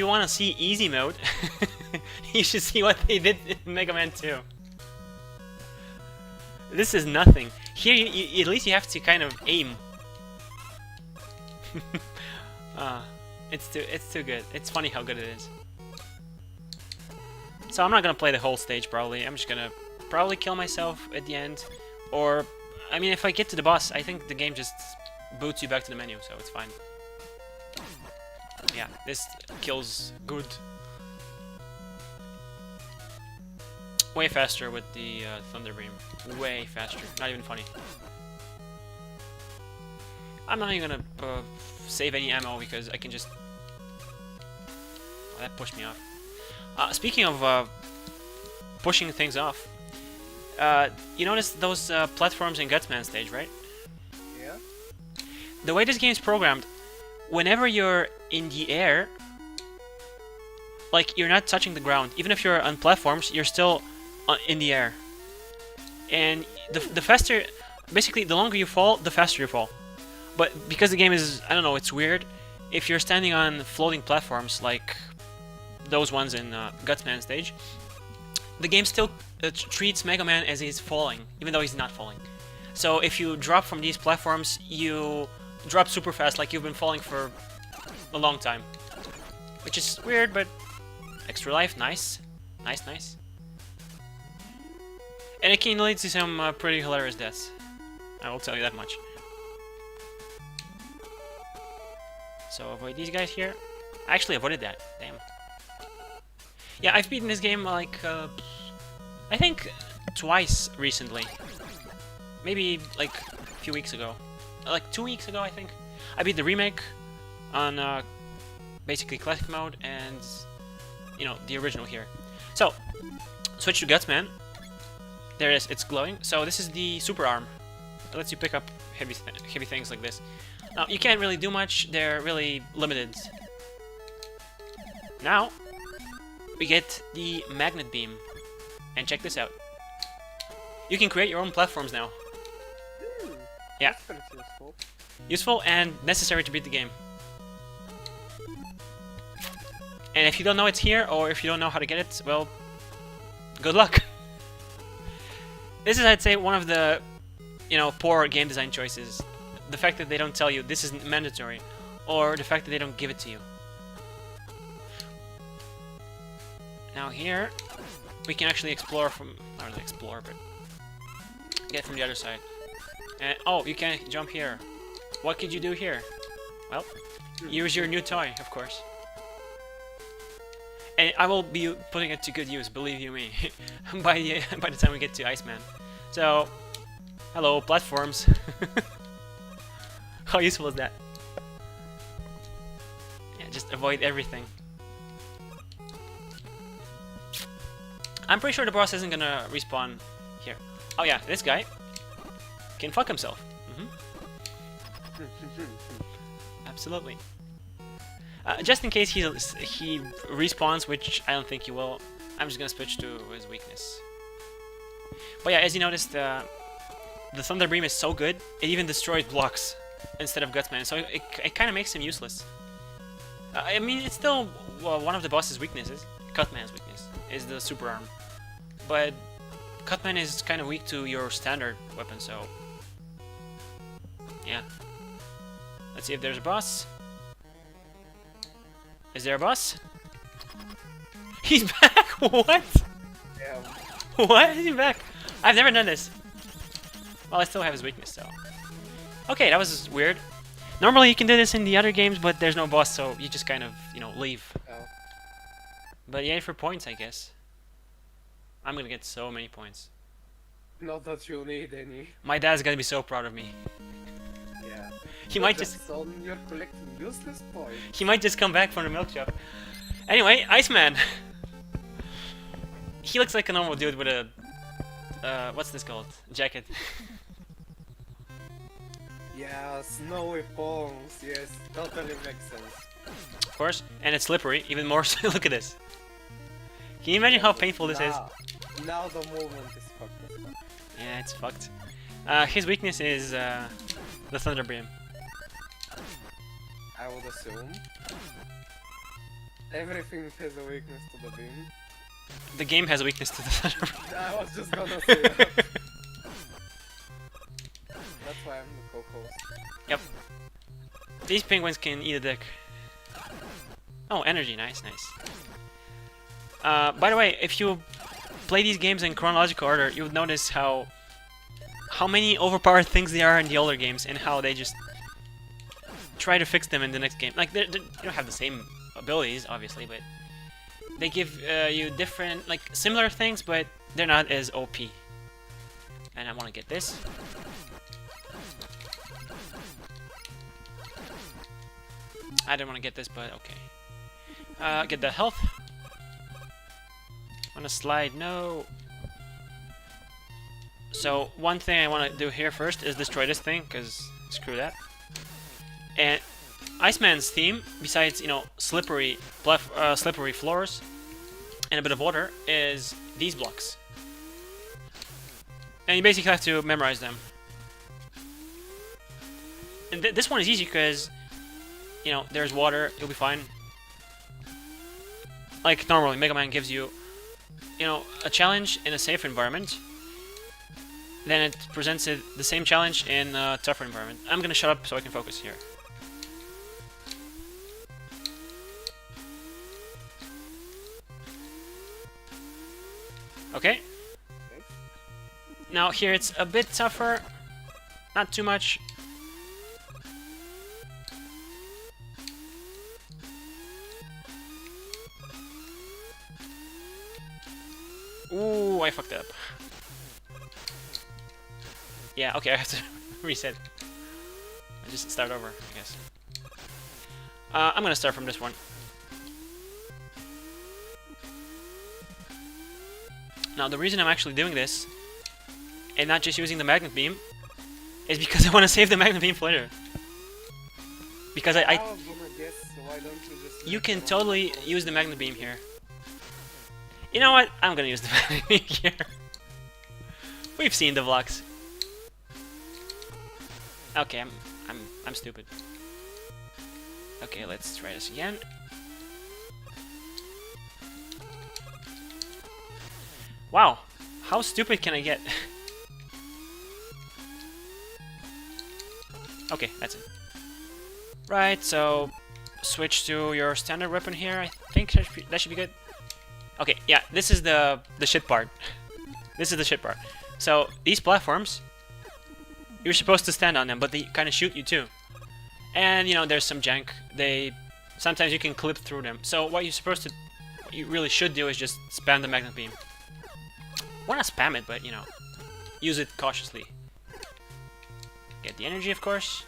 [SPEAKER 1] want to see easy mode, you should see what they did in Mega Man 2. This is nothing. Here, at least you have to kind of aim. It's too good. It's funny how good it is. So I'm not gonna play the whole stage probably. I'm just gonna probably kill myself at the end, or I mean, if I get to the boss, I think the game just boots you back to the menu, so it's fine. Yeah, this kills good. way faster with the Thunder Beam. Way faster. Not even funny. I'm not even gonna save any ammo because I can just... Oh, that pushed me off. Speaking of pushing things off, you notice those platforms in Gutsman stage, right?
[SPEAKER 2] Yeah.
[SPEAKER 1] The way this game is programmed, whenever you're in the air, like, you're not touching the ground. Even if you're on platforms, you're still in the air. And the faster... Basically, the longer you fall, the faster you fall. But because the game is... I don't know, it's weird. If you're standing on floating platforms, like those ones in Gutsman stage, the game still treats Mega Man as he's falling, even though he's not falling. So if you drop from these platforms, you drop super fast, like you've been falling for a long time. Which is weird, but... Extra life, nice. Nice, nice. And it can lead to some pretty hilarious deaths. I will tell you that much. So avoid these guys here. I actually avoided that. Damn. Yeah, I've beaten this game like, I think twice recently. Maybe like a few weeks ago. Like 2 weeks ago, I think. I beat the remake on basically classic mode and... you know, the original here. So, switch to Gutsman. There it is, it's glowing. So this is the super arm. It lets you pick up heavy things like this. Now, you can't really do much, they're really limited. Now, we get the magnet beam. And check this out. You can create your own platforms now. Yeah.
[SPEAKER 2] That's pretty useful.
[SPEAKER 1] Useful and necessary to beat the game. And if you don't know it's here, or if you don't know how to get it, well, good luck. This is, I'd say, one of the, you know, poor game design choices. The fact that they don't tell you this isn't mandatory, or the fact that they don't give it to you. Now here, we can actually explore from, not really explore, but get from the other side. And, oh, you can jump here. What could you do here? Well, use your new toy, of course. And I will be putting it to good use, believe you me, by the time we get to Iceman. So, hello, platforms. How useful is that? Yeah, just avoid everything. I'm pretty sure the boss isn't gonna respawn here. Oh yeah, this guy can fuck himself. Absolutely. Just in case he respawns, which I don't think he will, I'm just gonna switch to his weakness. But yeah, as you noticed, the Thunder Beam is so good, it even destroys blocks instead of Gutsman, so it kind of makes him useless. I mean, it's still one of the boss's weaknesses. Cutman's weakness is the super arm. But Cutman is kind of weak to your standard weapon, so... yeah. Let's see if there's a boss. Is there a boss? He's back! What?
[SPEAKER 2] Yeah.
[SPEAKER 1] What? Is he back? I've never done this. Well, I still have his weakness, so... okay, that was weird. Normally you can do this in the other games, but there's no boss, so you just kind of, you know, leave.
[SPEAKER 2] Oh.
[SPEAKER 1] But yeah, for points, I guess. I'm gonna get so many points.
[SPEAKER 2] Not that you need any.
[SPEAKER 1] My dad's gonna be so proud of me.
[SPEAKER 2] Yeah.
[SPEAKER 1] He might just...
[SPEAKER 2] son, you're collecting useless points.
[SPEAKER 1] he might just come back from the milk shop. Anyway, Iceman! He looks like a normal dude with a... what's this called? Jacket.
[SPEAKER 2] Yeah, snowy palms. Yes, totally makes sense.
[SPEAKER 1] Of course, and it's slippery, even more so. Look at this. Can you imagine how painful this is?
[SPEAKER 2] Now the movement is fucked as fuck.
[SPEAKER 1] Yeah, it's fucked. His weakness is the Thunder Beam.
[SPEAKER 2] I would assume. Everything has a weakness to the beam.
[SPEAKER 1] The game has a weakness to the Thunder Beam.
[SPEAKER 2] I was just gonna say that. That's why I'm the co-host.
[SPEAKER 1] Yep. These penguins can eat a dick. Oh, energy, nice, nice. By the way, if you play these games in chronological order, you would notice how many overpowered things there are in the older games, and how they just try to fix them in the next game. Like, they don't have the same abilities, obviously, but they give you different, like, similar things, but they're not as OP. And I want to get this. I didn't want to get this, but okay. Get the health. Want to slide? No. So one thing I want to do here first is destroy this thing, because screw that. And Iceman's theme, besides slippery floors and a bit of water, is these blocks. And you basically have to memorize them. And this one is easy because there's water, you'll be fine. Like normally, Mega Man gives you a challenge in a safe environment. Then it presents the same challenge in a tougher environment. I'm gonna shut up so I can focus here. Okay. Now here it's a bit tougher. Not too much. Ooh, I fucked up. Yeah, okay, I have to reset. I just start over, I guess. I'm gonna start from this one. Now, the reason I'm actually doing this, and not just using the magnet beam, is because I want to save the magnet beam for later. Because
[SPEAKER 2] I was gonna guess, why don't you just...
[SPEAKER 1] You can totally use the magnet beam here. You know what? I'm gonna use the magnet beam here. We've seen the vlogs. Okay, I'm stupid. Okay, let's try this again. Wow, how stupid can I get? Okay, that's it. Right, so switch to your standard weapon here. I think that should be good. Okay, yeah, this is the shit part. This is the shit part. So these platforms, you're supposed to stand on them, but they kind of shoot you too. And there's some jank. Sometimes you can clip through them. So what you really should do is just spam the magnet beam. Well, not spam it, but use it cautiously. Get the energy, of course.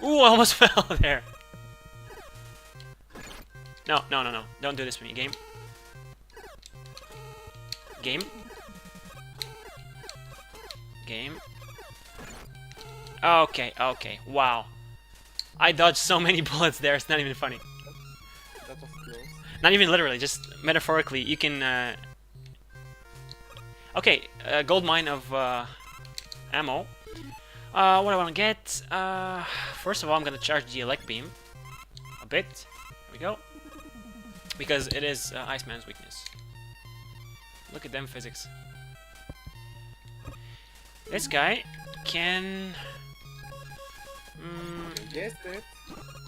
[SPEAKER 1] Ooh, I almost fell there. No. Don't do this to me, game. Game. Okay. Wow. I dodged so many bullets there, it's not even funny.
[SPEAKER 2] That was close.
[SPEAKER 1] Not even literally, just metaphorically. You can... Okay, gold mine of ammo. What do I want to get? First of all, I'm going to charge the elect beam a bit. There we go. Because it is Iceman's weakness. Look at them physics. This guy can...
[SPEAKER 2] Guessed it.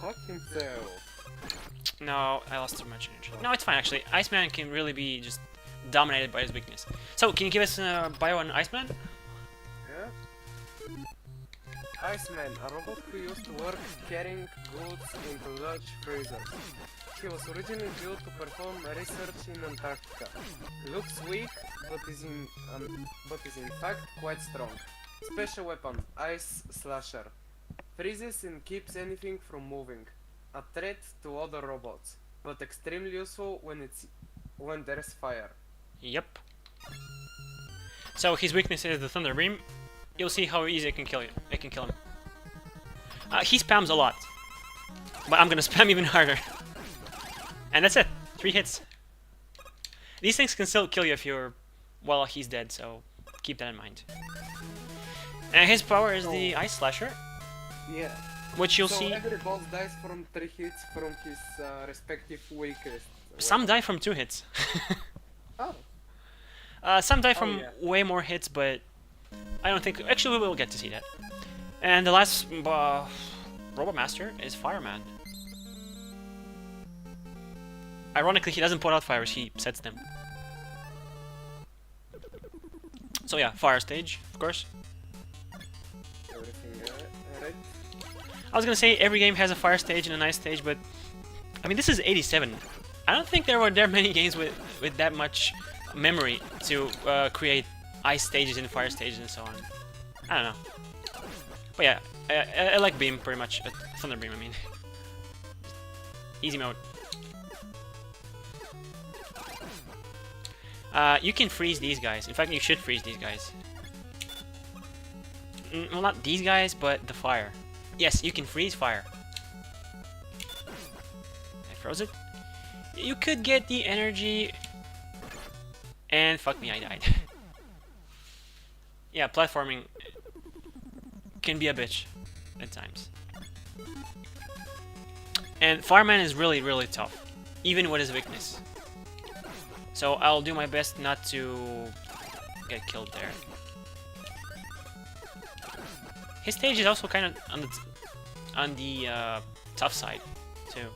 [SPEAKER 2] Fuck himself.
[SPEAKER 1] No, I lost too much energy. No, it's fine actually. Iceman can really be just dominated by his weakness. So, can you give us a bio on Iceman?
[SPEAKER 2] Yeah. Iceman, a robot who used to work carrying goods into large freezers. He was originally built to perform research in Antarctica. Looks weak, but is in fact quite strong. Special weapon, Ice Slasher. Freezes and keeps anything from moving. A threat to other robots, but extremely useful when there's fire.
[SPEAKER 1] Yep. So his weakness is the Thunder Beam. You'll see how easy it can kill you. It can kill him. He spams a lot, but I'm gonna spam even harder. And that's it. 3 hits. These things can still kill you if you're... Well, he's dead, so keep that in mind. And his power is the Ice Slasher.
[SPEAKER 2] Yeah.
[SPEAKER 1] Which you'll
[SPEAKER 2] so
[SPEAKER 1] see...
[SPEAKER 2] every boss dies from 3 hits from his respective weakest.
[SPEAKER 1] Some die from 2 hits.
[SPEAKER 2] Oh.
[SPEAKER 1] Some die from way more hits, but I don't think... Actually, we will get to see that. And the last Robot Master is Fireman. Ironically, he doesn't put out fires, he sets them. So yeah, fire stage, of course.
[SPEAKER 2] Everything right?
[SPEAKER 1] I was gonna say every game has a fire stage and an ice stage, but I mean this is 87. I don't think there were many games with that much memory to create ice stages and fire stages and so on. I don't know. But yeah, I like Beam pretty much. Thunder Beam, I mean. Easy mode. You can freeze these guys. In fact, you should freeze these guys. Well, not these guys, but the fire. Yes, you can freeze fire. I froze it. You could get the energy. And fuck me, I died. Yeah, platforming can be a bitch at times. And Fireman is really, really tough, even with his weakness. So I'll do my best not to get killed there. His stage is also kind of on the tough side too.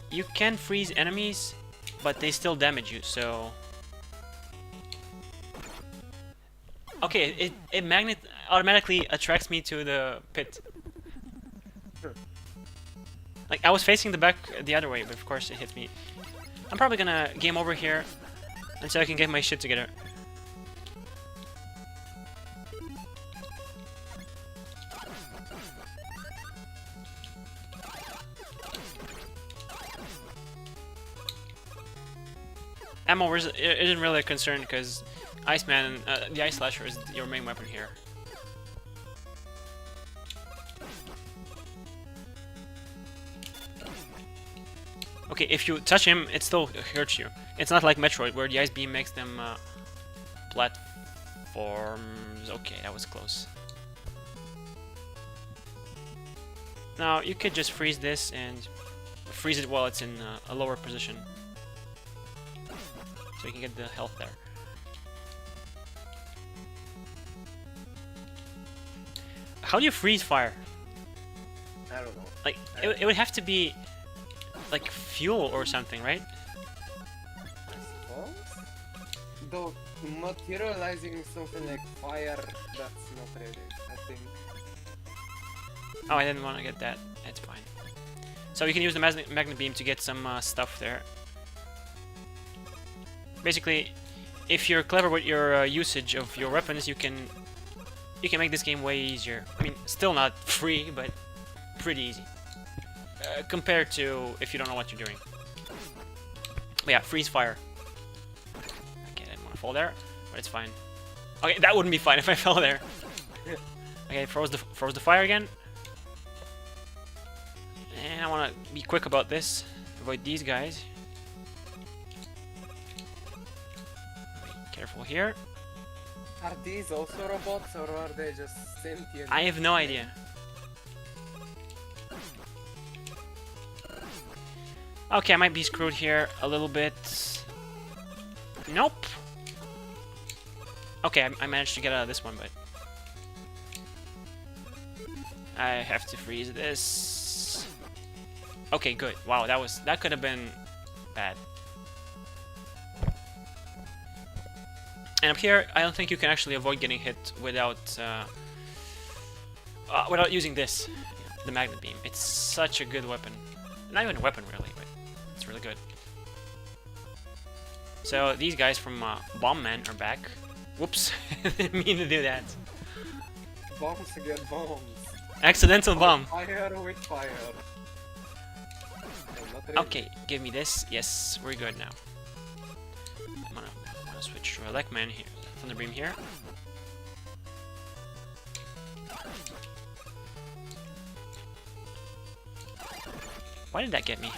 [SPEAKER 1] You can freeze enemies, but they still damage you. So okay, it magnet automatically attracts me to the pit. Like, I was facing the back the other way, but of course it hit me. I'm probably gonna game over here until I can get my shit together. Ammo isn't really a concern because Iceman, the Ice Slasher is your main weapon here. Okay, if you touch him, it still hurts you. It's not like Metroid, where the Ice Beam makes them platforms. Okay, that was close. Now, you could just freeze this and freeze it while it's in a lower position. So you can get the health there. How do you freeze fire?
[SPEAKER 2] I don't know.
[SPEAKER 1] Like, it would have to be like fuel or something, right?
[SPEAKER 2] I suppose? Though materializing something like fire, that's not really, I think.
[SPEAKER 1] Oh, I didn't want to get that. That's fine. So you can use the magnet beam to get some stuff there. Basically, if you're clever with your usage of your weapons, you can make this game way easier. I mean, still not free, but pretty easy. Compared to if you don't know what you're doing. But yeah, freeze fire. Okay, I didn't want to fall there, but it's fine. Okay, that wouldn't be fine if I fell there. Okay, froze the fire again. And I want to be quick about this. Avoid these guys. Be careful here.
[SPEAKER 2] Are these also robots or are they just sentient?
[SPEAKER 1] I have no idea. Okay, I might be screwed here a little bit. Nope. Okay, I managed to get out of this one, but I have to freeze this. Okay, good. Wow, that could have been bad. And up here, I don't think you can actually avoid getting hit without using this, the magnet beam. It's such a good weapon. Not even a weapon, really, but it's really good. So these guys from Bomb Man are back. Whoops, didn't mean to do that.
[SPEAKER 2] Bombs again, bombs.
[SPEAKER 1] Accidental bomb.
[SPEAKER 2] Fire with fire. No, not really.
[SPEAKER 1] Okay, give me this. Yes, we're good now. I'm gonna switch to Elecman here, Thunder Beam here. Why did that get me?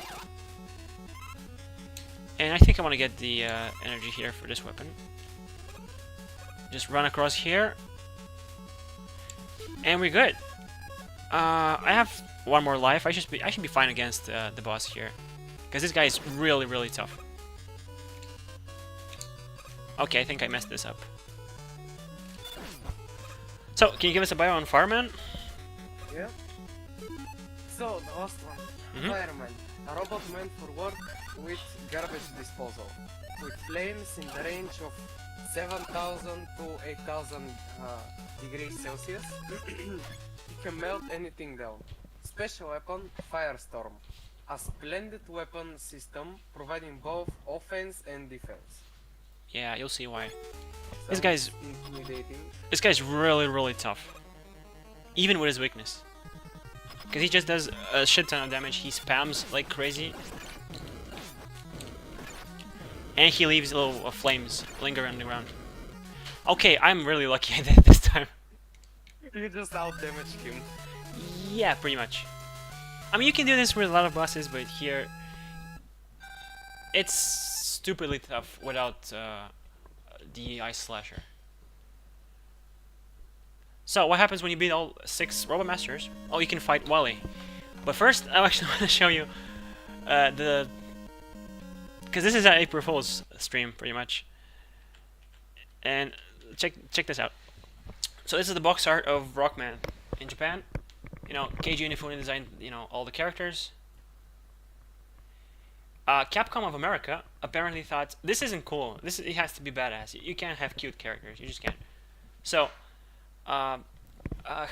[SPEAKER 1] And I think I want to get the energy here for this weapon. Just run across here. And we're good. I have one more life. I should be fine against the boss here. Because this guy is really, really tough. Okay, I think I messed this up. So, can you give us a bio on Fireman?
[SPEAKER 2] Yeah. So, the last one. Fireman. A robot meant for work with garbage disposal. With flames in the range of 7,000 to 8,000 degrees Celsius. He can melt anything down. Special weapon, Firestorm. a splendid weapon system providing both offense and defense.
[SPEAKER 1] Yeah, you'll see why.
[SPEAKER 2] Sounds
[SPEAKER 1] guy's-
[SPEAKER 2] intimidating.
[SPEAKER 1] This guy's really tough. Even with his weakness. Because he just does a shit ton of damage, he spams like crazy. And he leaves little flames linger on the ground. Okay, I'm really lucky I did it this time.
[SPEAKER 2] You just out-damaged him.
[SPEAKER 1] Yeah, pretty much. I mean, you can do this with a lot of bosses, but here... It's stupidly tough without the Ice Slasher. So, what happens when you beat all 6 Robot Masters? Oh, you can fight Wally. But first, I actually want to show you the... Because this is an April Fool's stream, pretty much. And check this out. So this is the box art of Rockman in Japan. You know, Keiji Inafune designed, you know, all the characters. Capcom of America apparently thought, this isn't cool. It has to be badass. You can't have cute characters. You just can't. So, how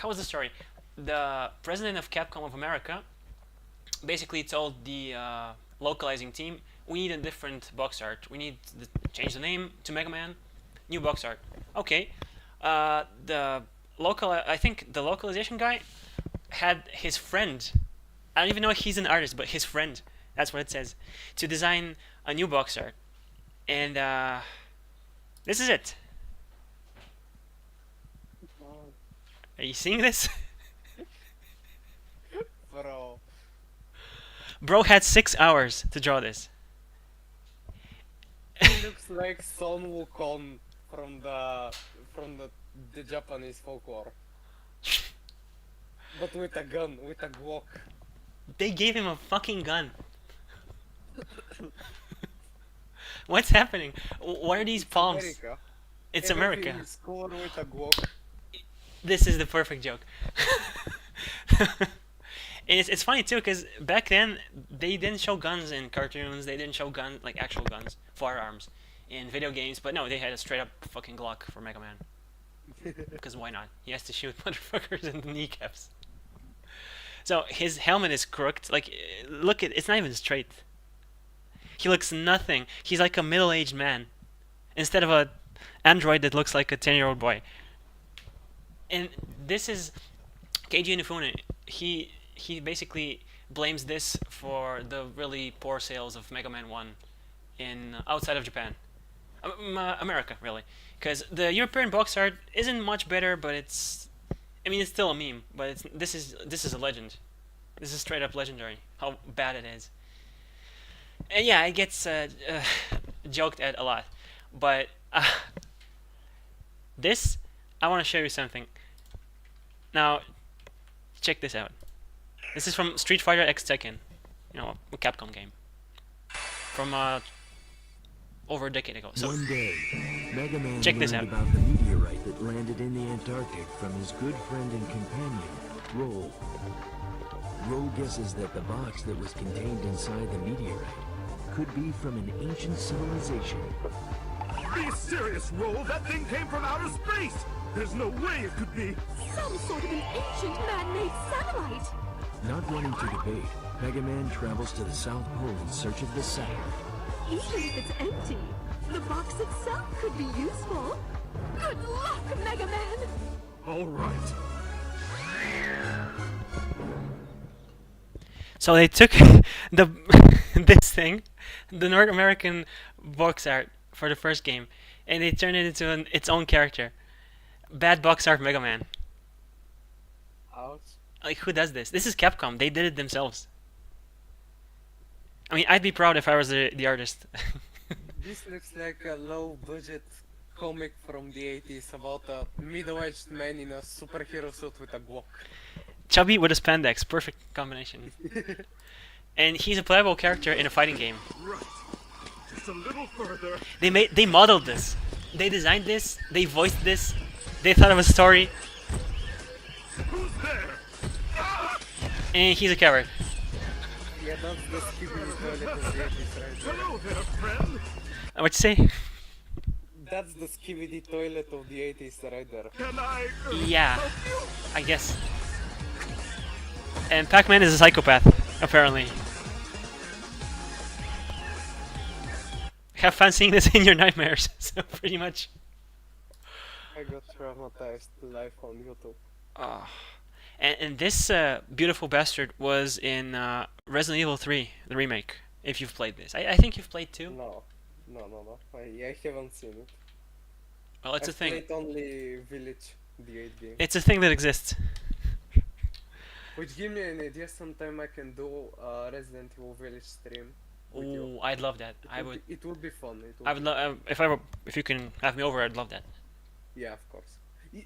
[SPEAKER 1] was the story? The president of Capcom of America basically told the localizing team, we need a different box art. We need to change the name to Mega Man. New box art. Okay. I think the localization guy had his friend. I don't even know if he's an artist, but his friend. That's what it says. To design a new box art. And this is it. Are you seeing this?
[SPEAKER 2] Bro.
[SPEAKER 1] Bro had 6 hours to draw this.
[SPEAKER 2] He looks like Son Wukong from the Japanese folklore. But with a gun, with a Glock.
[SPEAKER 1] They gave him a fucking gun. What's happening? What are these palms?
[SPEAKER 2] America.
[SPEAKER 1] It's
[SPEAKER 2] Everything
[SPEAKER 1] America.
[SPEAKER 2] is covered with a Glock.
[SPEAKER 1] This is the perfect joke. And it's funny too, because back then they didn't show guns in cartoons. They didn't show guns, like actual guns, firearms, in video games. But no, they had a straight up fucking Glock for Mega Man. Because why not? He has to shoot motherfuckers in the kneecaps. So his helmet is crooked. Like, look at it's not even straight. He looks nothing. He's like a middle-aged man, instead of a android that looks like a 10-year-old boy. And this is Keiji Inafune. He basically blames this for the really poor sales of Mega Man 1 in outside of Japan. America, really. Because the European box art isn't much better, but it's... I mean, it's still a meme, but this is a legend. This is straight up legendary, how bad it is. And yeah, it gets joked at a lot. But this, I want to show you something. Now, check this out. This is from Street Fighter X Tekken, you know, a Capcom game. From over a decade ago. So
[SPEAKER 4] One day, Mega Man
[SPEAKER 1] check this
[SPEAKER 4] learned
[SPEAKER 1] out.
[SPEAKER 4] about the meteorite that landed in the Antarctic from his good friend and companion, Roll. Roll guesses that the box that was contained inside the meteorite could be from an ancient civilization.
[SPEAKER 5] Be serious, Roll! That thing came from outer space! There's no way it could be!
[SPEAKER 6] Some sort of an ancient man-made satellite!
[SPEAKER 4] Not wanting to debate, Mega Man travels to the South Pole in search of the satellite.
[SPEAKER 6] Even if it's empty, the box itself could be useful. Good luck, Mega Man!
[SPEAKER 5] All right.
[SPEAKER 1] So they took the this thing, the North American box art for the first game, and they turned it into its own character. Bad box art Mega Man.
[SPEAKER 2] Ouch.
[SPEAKER 1] Like, who does this? This is Capcom. They did it themselves. I mean, I'd be proud if I was the artist.
[SPEAKER 2] This looks like a low-budget comic from the 80s about a middle-aged man in a superhero suit with a Glock.
[SPEAKER 1] Chubby with a spandex, perfect combination. And he's a playable character in a fighting game.
[SPEAKER 5] Right. Just a little further.
[SPEAKER 1] They modeled this. They designed this. They voiced this. They thought of a story,
[SPEAKER 5] Who's there?
[SPEAKER 1] and he's a coward.
[SPEAKER 2] Yeah, that's the Skibidi toilet of the 80s right there.
[SPEAKER 5] Hello there, friend.
[SPEAKER 1] What you say?
[SPEAKER 2] That's the Skibidi toilet of the 80s right there.
[SPEAKER 5] Can I...
[SPEAKER 1] Yeah,
[SPEAKER 5] help you?
[SPEAKER 1] I guess. And Pac-Man is a psychopath, apparently. have fun seeing this in your nightmares. So pretty much.
[SPEAKER 2] I got traumatized live on YouTube.
[SPEAKER 1] Oh. And this beautiful bastard was in Resident Evil 3, the remake. If you've played this, I think you've played too.
[SPEAKER 2] No. I haven't seen it.
[SPEAKER 1] Well, it's a
[SPEAKER 2] I've
[SPEAKER 1] thing.
[SPEAKER 2] played only Village, the 8 game.
[SPEAKER 1] It's a thing that exists.
[SPEAKER 2] Which give me an idea, sometime I can do Resident Evil Village stream with you.
[SPEAKER 1] Ooh, I'd love that.
[SPEAKER 2] It would be fun.
[SPEAKER 1] I would love if you can have me over. I'd love that.
[SPEAKER 2] Yeah, of course.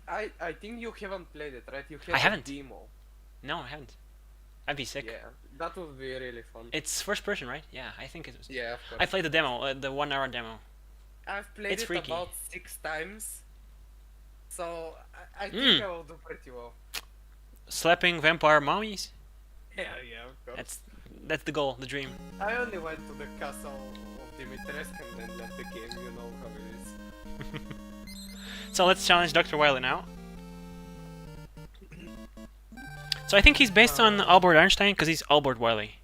[SPEAKER 2] I think you haven't played it, right? You have
[SPEAKER 1] I haven't.
[SPEAKER 2] a demo.
[SPEAKER 1] No, I haven't. I'd be sick.
[SPEAKER 2] Yeah, that would be really fun.
[SPEAKER 1] It's first person, right? Yeah, I think it was.
[SPEAKER 2] Yeah, of course.
[SPEAKER 1] I played the demo, the 1 hour demo.
[SPEAKER 2] I've played
[SPEAKER 1] It's
[SPEAKER 2] it
[SPEAKER 1] freaky.
[SPEAKER 2] about 6 times, so I think I will do pretty well.
[SPEAKER 1] Slapping vampire mommies.
[SPEAKER 2] Yeah, of course.
[SPEAKER 1] That's the goal, the dream.
[SPEAKER 2] I only went to the castle of Dimitrescu and then left the game, you know how it is.
[SPEAKER 1] So let's challenge Dr. Wily now. So I think he's based on Albert Einstein because he's Albert Wily,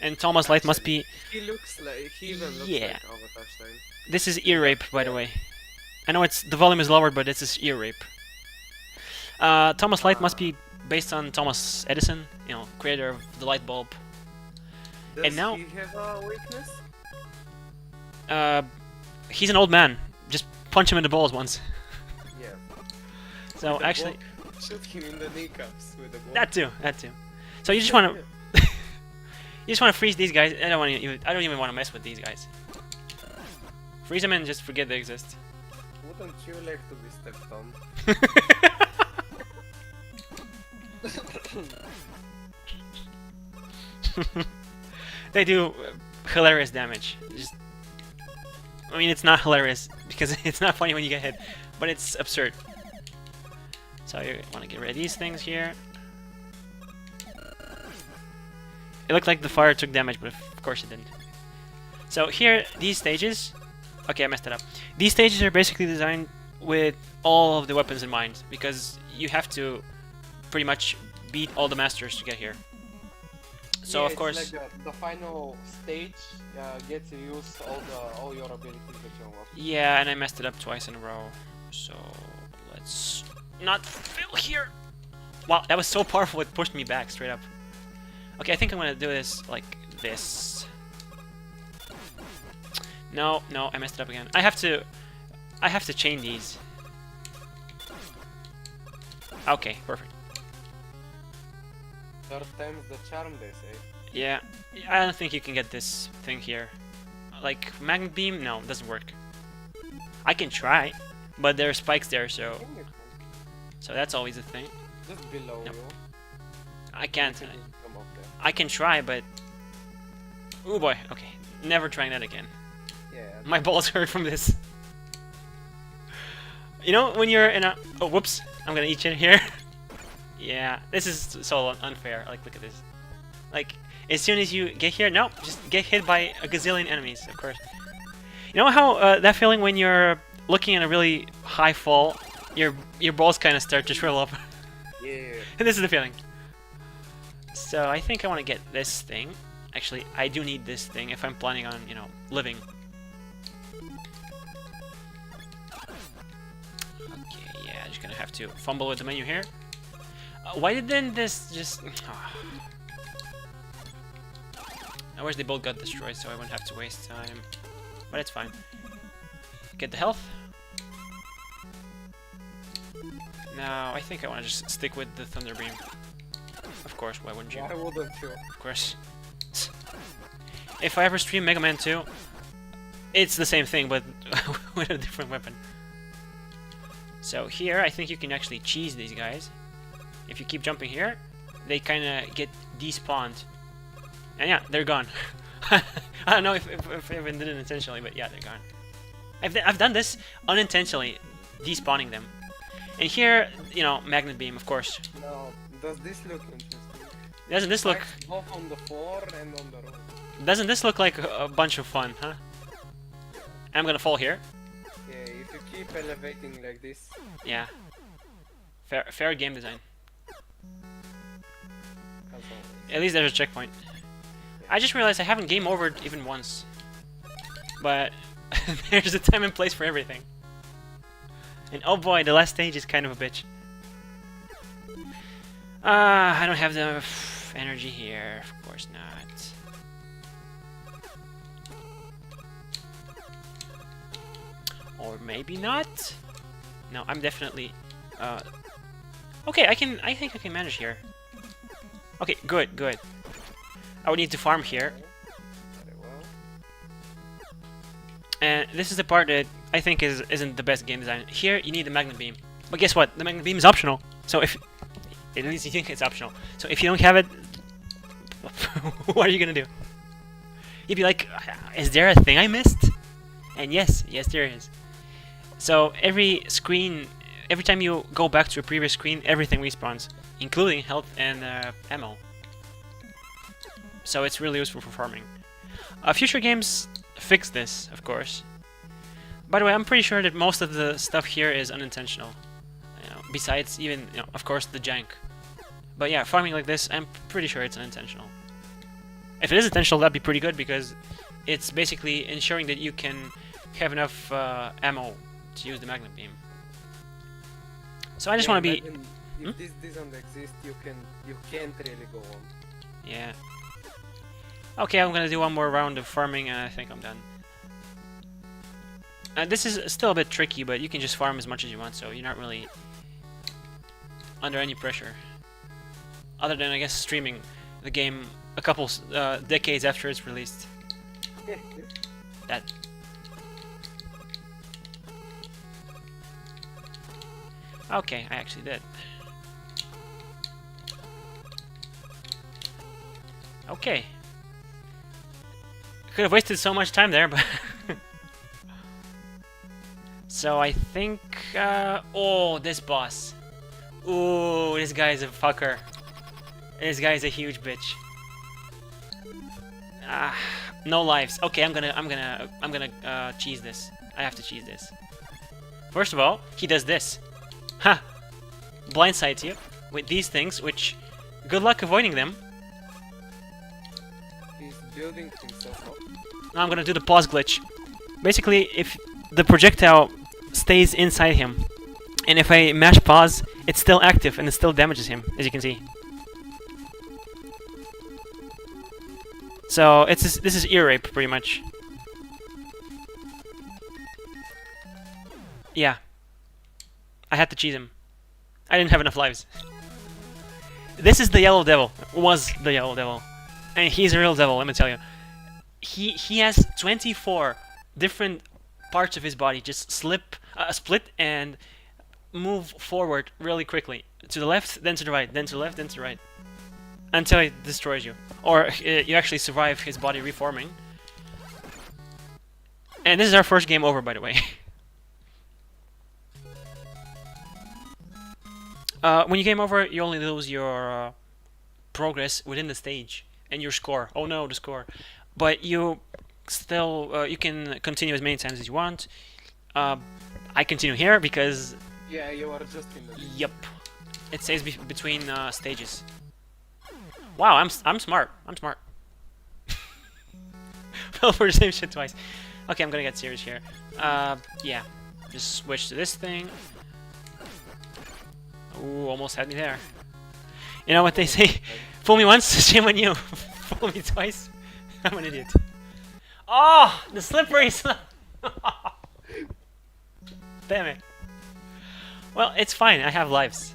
[SPEAKER 1] and Thomas Light must be.
[SPEAKER 2] He looks like, he even looks
[SPEAKER 1] Yeah.
[SPEAKER 2] like Albert Einstein.
[SPEAKER 1] This is ear rape, by the way. I know the volume is lowered, but it's his ear rape. Thomas Light must be based on Thomas Edison, creator of the light bulb.
[SPEAKER 2] Does
[SPEAKER 1] now-
[SPEAKER 2] he have a weakness?
[SPEAKER 1] He's an old man. Just punch him in the balls once.
[SPEAKER 2] Yeah.
[SPEAKER 1] So
[SPEAKER 2] With a
[SPEAKER 1] actually,
[SPEAKER 2] ball, shoot him in the kneecaps with a ball.
[SPEAKER 1] that too. So you just want to, you just want to freeze these guys. I don't even want to mess with these guys. Freeze them and just forget they exist.
[SPEAKER 2] Wouldn't you like to be stepped on?
[SPEAKER 1] They do hilarious damage. I mean, it's not hilarious because it's not funny when you get hit, but it's absurd. So you want to get rid of these things here. It looked like the fire took damage, but of course it didn't. So here, these stages... Okay, I messed it up. These stages are basically designed with all of the weapons in mind, because you have to pretty much beat all the masters to get here. So of course...
[SPEAKER 2] like the final stage gets to use all your abilities that you unlock.
[SPEAKER 1] Yeah, and I messed it up twice in a row. So let's not fail here. Wow, that was so powerful it pushed me back straight up. Okay, I think I'm gonna do this like this. No, I messed it up again. I have to chain these. Okay, perfect.
[SPEAKER 2] Third time's the charm, they say.
[SPEAKER 1] Yeah, I don't think you can get this thing here. Like, magnet beam? No, it doesn't work. I can try, but there are spikes there, so that's always a thing.
[SPEAKER 2] Just below
[SPEAKER 1] Nope.
[SPEAKER 2] you.
[SPEAKER 1] I can't.
[SPEAKER 2] You can just come up there.
[SPEAKER 1] I can try, but... Oh boy, okay. Never trying that again.
[SPEAKER 2] Yeah.
[SPEAKER 1] My balls hurt from this. You know, when you're in a... Oh, whoops. I'm gonna eat it here. Yeah, this is so unfair. Like, look at this. Like, as soon as you get here... No, just get hit by a gazillion enemies, of course. You know how that feeling when you're looking at a really high fall, your balls kind of start to shrivel up?
[SPEAKER 2] Yeah.
[SPEAKER 1] And this is the feeling. So I think I want to get this thing. Actually, I do need this thing if I'm planning on, living. Okay, yeah, just gonna have to fumble with the menu here. Why didn't this just... I wish they both got destroyed so I wouldn't have to waste time. But it's fine. Get the health. Now, I think I want to just stick with the Thunder Beam. Of course, why wouldn't you?
[SPEAKER 2] Why wouldn't you?
[SPEAKER 1] Of course. If I ever stream Mega Man 2, it's the same thing, but with a different weapon. So here, I think you can actually cheese these guys. If you keep jumping here, they kind of get despawned. And yeah, they're gone. I don't know if I even did it intentionally, but yeah, they're gone. I've done this unintentionally, despawning them. And here, Magnet Beam, of course.
[SPEAKER 2] Now, does this look interesting?
[SPEAKER 1] Doesn't this look...
[SPEAKER 2] Spikes both on the floor and on the roof.
[SPEAKER 1] Doesn't this look like a bunch of fun, huh? I'm gonna fall here.
[SPEAKER 2] Yeah, if you keep elevating like this.
[SPEAKER 1] Yeah. Fair game design.
[SPEAKER 2] As always.
[SPEAKER 1] At least there's a checkpoint. I just realized I haven't game overed even once. But There's a time and place for everything. And oh boy, the last stage is kind of a bitch. I don't have the energy here. Of course not. Or maybe not? No, I'm definitely... okay, I think I can manage here. Okay, good, good. I would need to farm here.
[SPEAKER 2] Very well.
[SPEAKER 1] And this is the part that I think isn't the best game design. Here, you need the Magnet Beam. But guess what? The Magnet Beam is optional. So if... At least you think it's optional. So if you don't have it... what are you gonna do? You'd be like, is there a thing I missed? And yes, there is. So every screen, every time you go back to a previous screen, everything respawns, including health and ammo. So it's really useful for farming. Future games fix this, of course. By the way, I'm pretty sure that most of the stuff here is unintentional. You know, besides even, you know, of course, the jank. But yeah, farming like this, I'm pretty sure it's unintentional. If it is intentional, that'd be pretty good because it's basically ensuring that you can have enough ammo to use the Magnet Beam. So I just want to be...
[SPEAKER 2] Imagine if this doesn't exist, you can't really go on.
[SPEAKER 1] Yeah. Okay, I'm gonna do one more round of farming and I think I'm done. This is still a bit tricky, but you can just farm as much as you want, so you're not really under any pressure. Other than, I guess, streaming the game a couple decades after it's released. That. Okay, I actually did. Okay. Could have wasted so much time there, but... So I think... oh, this boss. Ooh, this guy is a fucker. This guy is a huge bitch. No lives. Okay, I'm gonna cheese this. I have to cheese this. First of all, he does this. Ha! Blindsides you with these things, which good luck avoiding them.
[SPEAKER 2] He's building himself up.
[SPEAKER 1] Now I'm gonna do the pause glitch. Basically, if the projectile stays inside him, and if I mash pause, it's still active and it still damages him, as you can see. So this is ear rape, pretty much. Yeah. I had to cheat him. I didn't have enough lives. This is the Yellow Devil. Was the Yellow Devil. And he's a real devil, let me tell you. He has 24 different parts of his body just split and move forward really quickly. To the left, then to the right, then to the left, then to the right. Until it destroys you. Or you actually survive his body reforming. And this is our first game over, by the way. When you game over, you only lose your progress within the stage and your score. Oh no, the score. But you still you can continue as many times as you want. I continue here because...
[SPEAKER 2] Yeah, you are just in the...
[SPEAKER 1] Yep. It says between stages. Wow, I'm smart. I'm smart. Fell for the same shit twice. Okay, I'm gonna get serious here. Yeah. Just switch to this thing. Ooh, almost had me there. You know what they say? Fool me once, shame on you. Fool me twice. I'm an idiot. Oh, the slippery slip. Damn it. Well, it's fine. I have lives.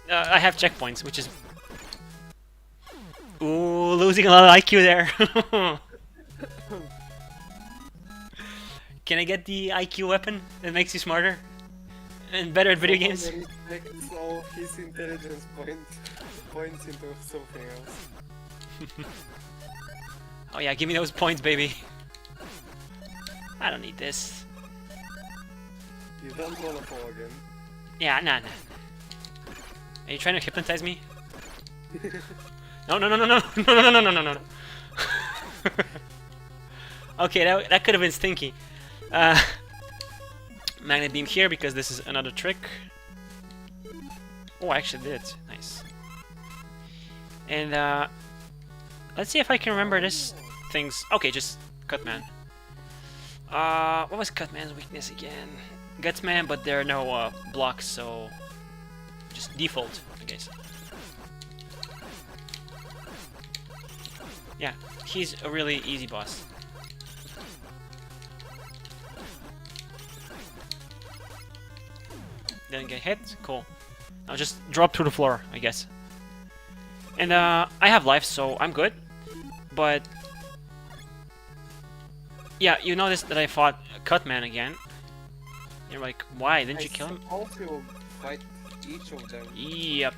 [SPEAKER 1] I have checkpoints, which is... Ooh, losing a lot of IQ there. Can I get the IQ weapon that makes you smarter? And better at video games?
[SPEAKER 2] All his intelligence points into something else.
[SPEAKER 1] Oh yeah, give me those points, baby. I don't need this.
[SPEAKER 2] You don't wanna fall again.
[SPEAKER 1] Yeah, nah. Are you trying to hypnotize me? No. No. Okay, that could have been stinky. Magnet beam here because this is another trick. Oh, I actually did it. Nice. And let's see if I can remember this things. Okay, just cut man. What was Cutman's weakness again? Gutsman, but there are no blocks, so just default, I guess. Yeah, he's a really easy boss. Didn't get hit, cool. I'll just drop to the floor, I guess. And I have life, so I'm good. But yeah, you noticed that I fought Cutman again. You're like, why didn't you kill him?
[SPEAKER 2] suppose you fight each of them.
[SPEAKER 1] Yep.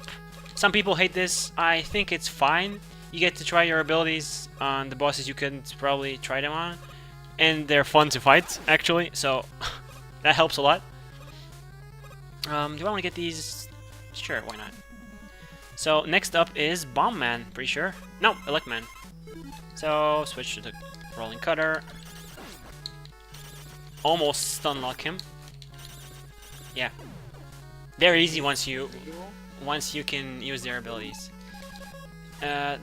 [SPEAKER 1] Some people hate this. I think it's fine. You get to try your abilities on the bosses you couldn't probably try them on. And they're fun to fight, actually, so that helps a lot. Do I want to get these? Sure, why not? So, next up is Bomb Man, pretty sure. No, Elect Man. So, switch to the Rolling Cutter. Almost stun lock him. Yeah. Very easy once you can use their abilities.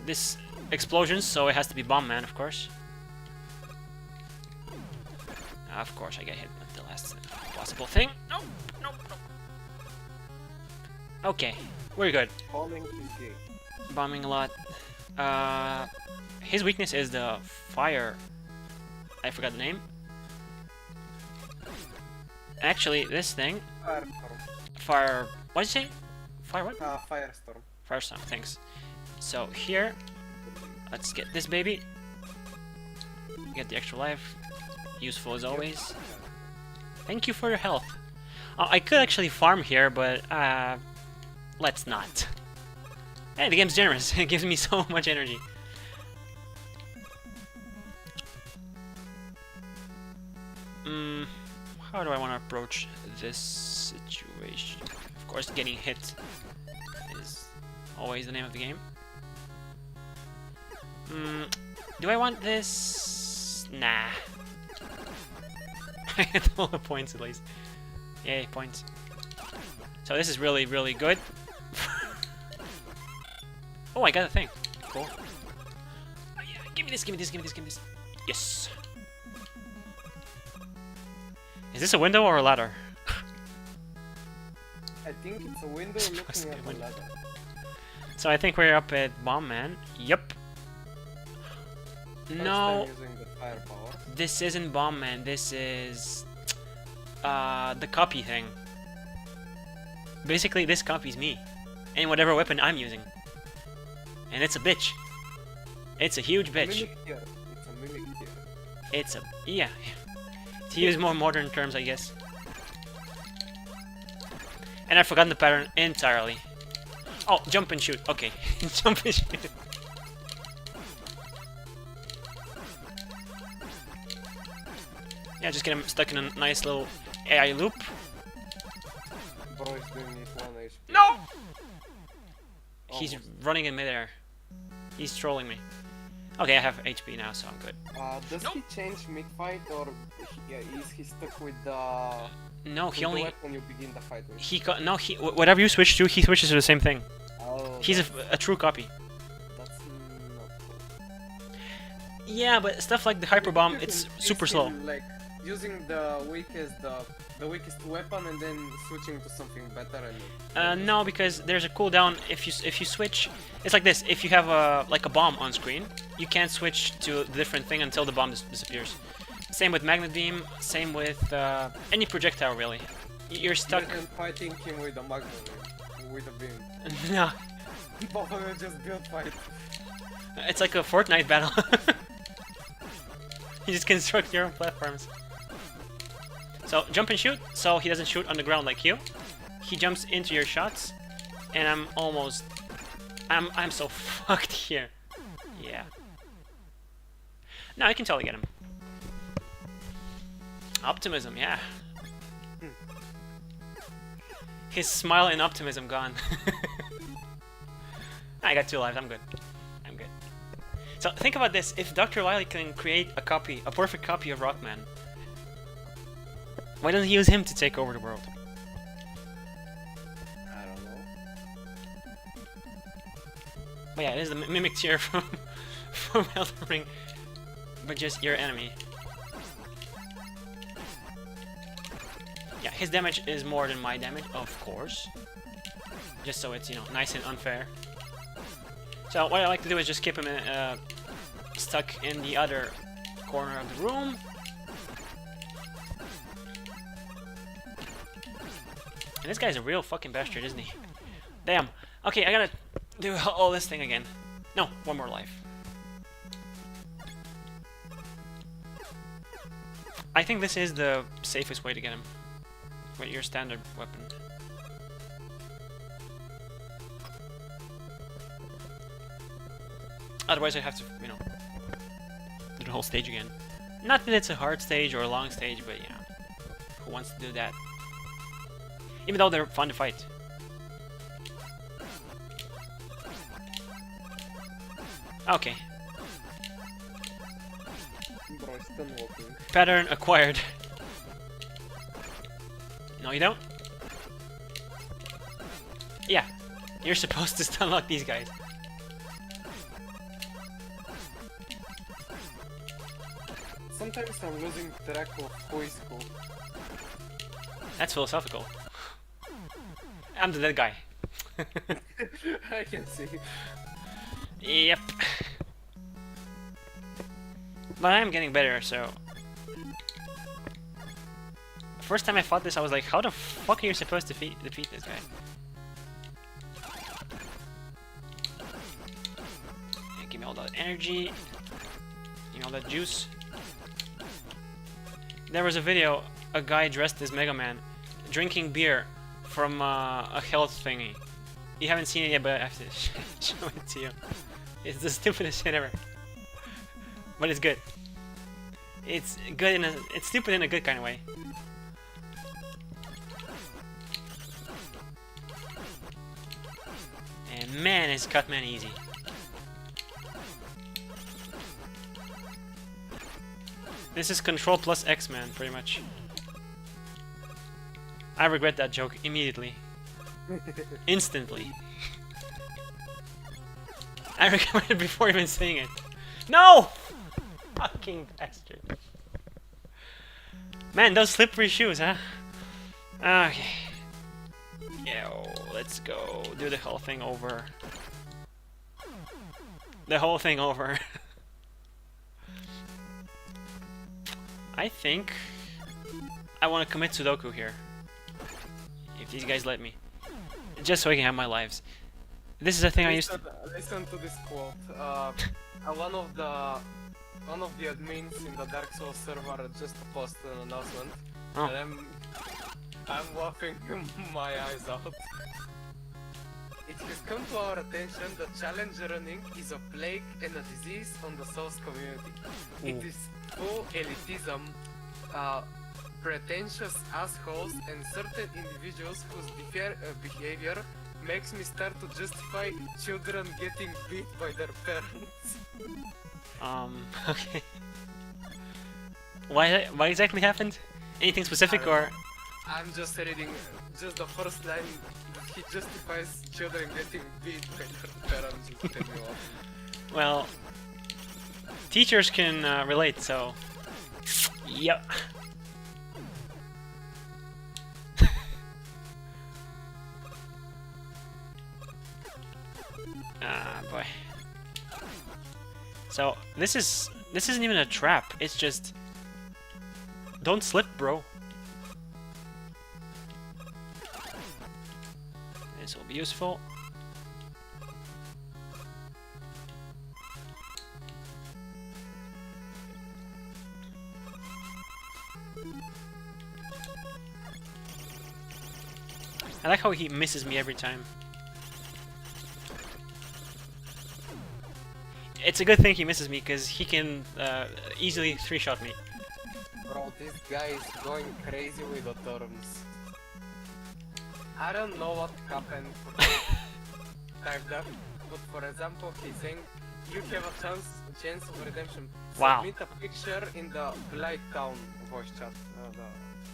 [SPEAKER 1] This explosions, so it has to be Bomb Man, of course. Of course, I get hit with the last possible thing. No, no, no. Okay, we're good.
[SPEAKER 2] Bombing is gay.
[SPEAKER 1] Bombing a lot. His weakness is the fire. I forgot the name. Actually, this thing,
[SPEAKER 2] Firestorm.
[SPEAKER 1] fire. What did you say? Fire what?
[SPEAKER 2] Firestorm.
[SPEAKER 1] Firestorm. Thanks. So here, let's get this baby. Get the extra life. Useful as always. Thank you for your health. I could actually farm here, but let's not. Hey, the game's generous. It gives me so much energy. How do I want to approach this situation? Of course, getting hit is always the name of the game. Do I want this? Nah. I get all the points at least. Yay, points. So this is really, really good. Oh, I got a thing. Cool. Oh, yeah. Give me this, give me this, give me this, give me this. Yes. Is this a window or a ladder?
[SPEAKER 2] I think it's a window
[SPEAKER 1] Must
[SPEAKER 2] looking
[SPEAKER 1] be
[SPEAKER 2] at
[SPEAKER 1] a
[SPEAKER 2] the
[SPEAKER 1] window.
[SPEAKER 2] ladder.
[SPEAKER 1] So I think we're up at Bomb Man. Yep.
[SPEAKER 2] First
[SPEAKER 1] No,
[SPEAKER 2] time using the firepower.
[SPEAKER 1] this isn't Bomb Man. This is the copy thing. Basically, this copies me and whatever weapon I'm using. And it's a bitch. It's a huge bitch.
[SPEAKER 2] Mimic here. It's a mimic here.
[SPEAKER 1] It's a yeah. To use more modern terms, I guess. And I've forgotten the pattern entirely. Oh, jump and shoot. Okay, jump and shoot. Yeah, just get him stuck in a nice little AI loop.
[SPEAKER 2] Bro is doing it 1 HP.
[SPEAKER 1] No! He's
[SPEAKER 2] Almost.
[SPEAKER 1] running in midair. He's trolling me. Okay, I have HP now, so I'm good.
[SPEAKER 2] Does he change mid-fight or is he stuck with the,
[SPEAKER 1] No,
[SPEAKER 2] with
[SPEAKER 1] he
[SPEAKER 2] the
[SPEAKER 1] only
[SPEAKER 2] weapon you begin the fight with?
[SPEAKER 1] no whatever you switch to, he switches to the same thing.
[SPEAKER 2] Oh,
[SPEAKER 1] He's
[SPEAKER 2] that's,
[SPEAKER 1] a true copy.
[SPEAKER 2] that's not cool.
[SPEAKER 1] Yeah, but stuff like the hyper bomb,
[SPEAKER 2] You
[SPEAKER 1] it's
[SPEAKER 2] can
[SPEAKER 1] super
[SPEAKER 2] risk
[SPEAKER 1] slow.
[SPEAKER 2] him, like using the weakest weapon and then switching to something better and.
[SPEAKER 1] No, because there's a cooldown. If you switch, it's like this. If you have like a bomb on screen, you can't switch to a different thing until the bomb disappears. Same with magnet beam. Same with any projectile really. You're stuck.
[SPEAKER 2] Imagine fighting him with a magnum, with a beam.
[SPEAKER 1] No,
[SPEAKER 2] Both of them just build fight.
[SPEAKER 1] it's like a Fortnite battle. You just construct your own platforms. So jump and shoot. So he doesn't shoot on the ground like you. He jumps into your shots, and I'm so fucked here. Yeah. No, I can totally get him. Optimism, yeah. His smile and optimism gone. I got 2 lives. I'm good. I'm good. So think about this: if Dr. Wily can create a perfect copy of Rockman, why doesn't he use him to take over the world?
[SPEAKER 2] I don't know.
[SPEAKER 1] But yeah, it is the mimic tier from Elden Ring, but just your enemy. his damage is more than my damage, of course. Just so it's, you know, nice and unfair. So what I like to do is just keep him stuck in the other corner of the room. And this guy's a real fucking bastard, isn't he? Damn. Okay, I gotta do all this thing again. No, one more life. I think this is the safest way to get him. With your standard weapon. Otherwise I have to, you know, do the whole stage again. Not that it's a hard stage or a long stage, but yeah. Who wants to do that? Even though they're fun to fight. Okay.
[SPEAKER 2] Bro, stun walking.
[SPEAKER 1] Pattern acquired. No, you don't? Yeah. You're supposed to stun lock these guys.
[SPEAKER 2] Sometimes I'm losing track of who is who.
[SPEAKER 1] That's philosophical. I'm the dead guy.
[SPEAKER 2] I can see.
[SPEAKER 1] Yep. But I'm getting better, so... First time I fought this, I was like, how the fuck are you supposed to defeat this guy? Yeah, give me all that energy. Give me all that juice. There was a video, a guy dressed as Mega Man, drinking beer from a health thingy. You haven't seen it yet, but I have to show it to you. It's the stupidest shit ever. But it's good. It's good in a... It's stupid in a good kind of way. And man, is Cutman easy. This is Control plus X-Man, pretty much. I regret that joke immediately. Instantly. I regret it before even saying it. No! Fucking bastard. Man, those slippery shoes, huh? Okay. Yo, let's go. Do the whole thing over. The whole thing over. I think I want to commit Sudoku here. If these guys let me. Just so I can have my lives. This is a thing I used to...
[SPEAKER 2] Listen to this quote. One of the admins in the Dark Souls server just posted an announcement.
[SPEAKER 1] Oh.
[SPEAKER 2] And I'm laughing my eyes out. It has come to our attention that challenge running is a plague and a disease on the Souls community. It is full elitism, pretentious assholes, and certain individuals whose behavior makes me start to justify children getting beat by their parents.
[SPEAKER 1] Okay. Why exactly happened? Anything specific or?
[SPEAKER 2] I'm just reading just the first line. He justifies children getting beat by their parents. Just tell me what.
[SPEAKER 1] Well, teachers can relate, so... Yep. Ah, boy. So, this isn't even a trap, it's just... Don't slip, bro. This will be useful. I like how he misses me every time. It's a good thing he misses me, because he can easily 3-shot me.
[SPEAKER 2] Bro, this guy is going crazy with the terms. I don't know what happened for type that, but for example, he's saying you have a chance of redemption.
[SPEAKER 1] Wow.
[SPEAKER 2] Submit a picture in the Blight Town voice chat,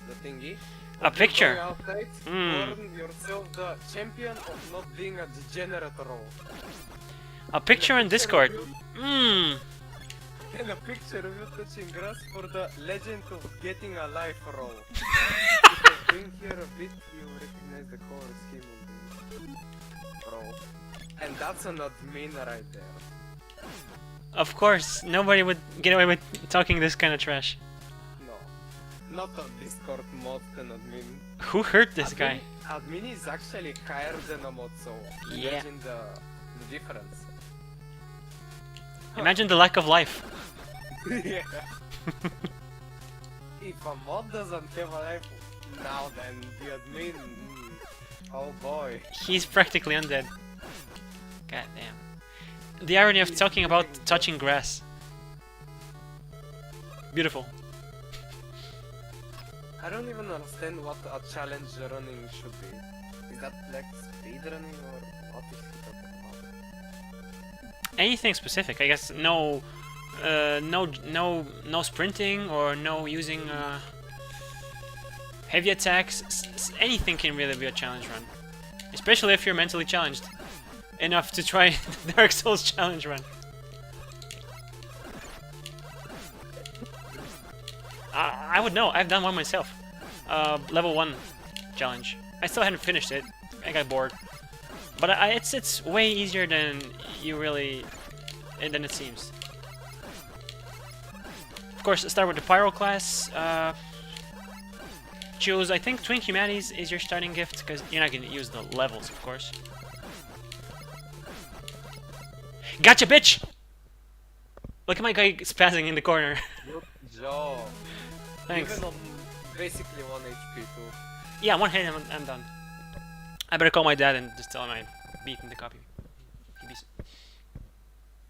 [SPEAKER 2] the thingy.
[SPEAKER 1] A picture?
[SPEAKER 2] Go outside, earn yourself the champion of not being a degenerate role.
[SPEAKER 1] A picture in Discord.
[SPEAKER 2] And a picture of you touching grass for the legend of getting a life role. swing here a bit, you recognize the core scheme of the roll. And that's an admin right there.
[SPEAKER 1] Of course, nobody would get away with talking this kind of trash.
[SPEAKER 2] No. Not a Discord mod than admin.
[SPEAKER 1] Who hurt this guy?
[SPEAKER 2] Admin is actually higher than a mod, so
[SPEAKER 1] Yeah.
[SPEAKER 2] imagine the difference.
[SPEAKER 1] Imagine the lack of life.
[SPEAKER 2] Yeah. If a mod doesn't have a life, now then the admin. Oh boy.
[SPEAKER 1] He's practically undead. God damn. The irony of talking about touching grass. Beautiful.
[SPEAKER 2] I don't even understand what a challenge running should be. Is that like speed running or what is he talking about?
[SPEAKER 1] Anything specific, I guess. No, no sprinting or no using heavy attacks. Anything can really be a challenge run, especially if you're mentally challenged enough to try Dark Souls challenge run. I would know. I've done one myself. Level 1 challenge. I still hadn't finished it. I got bored. But it's way easier than than it seems. Of course, start with the Pyro class. Choose, I think, Twin Humanities is your starting gift, because you're not going to use the levels, of course. Gotcha, bitch! Look at my guy spazzing in the corner.
[SPEAKER 2] Good job.
[SPEAKER 1] Thanks.
[SPEAKER 2] Even on basically 1 HP too.
[SPEAKER 1] Yeah, one hit and I'm done. I better call my dad and just tell him I beaten the copy. He'd be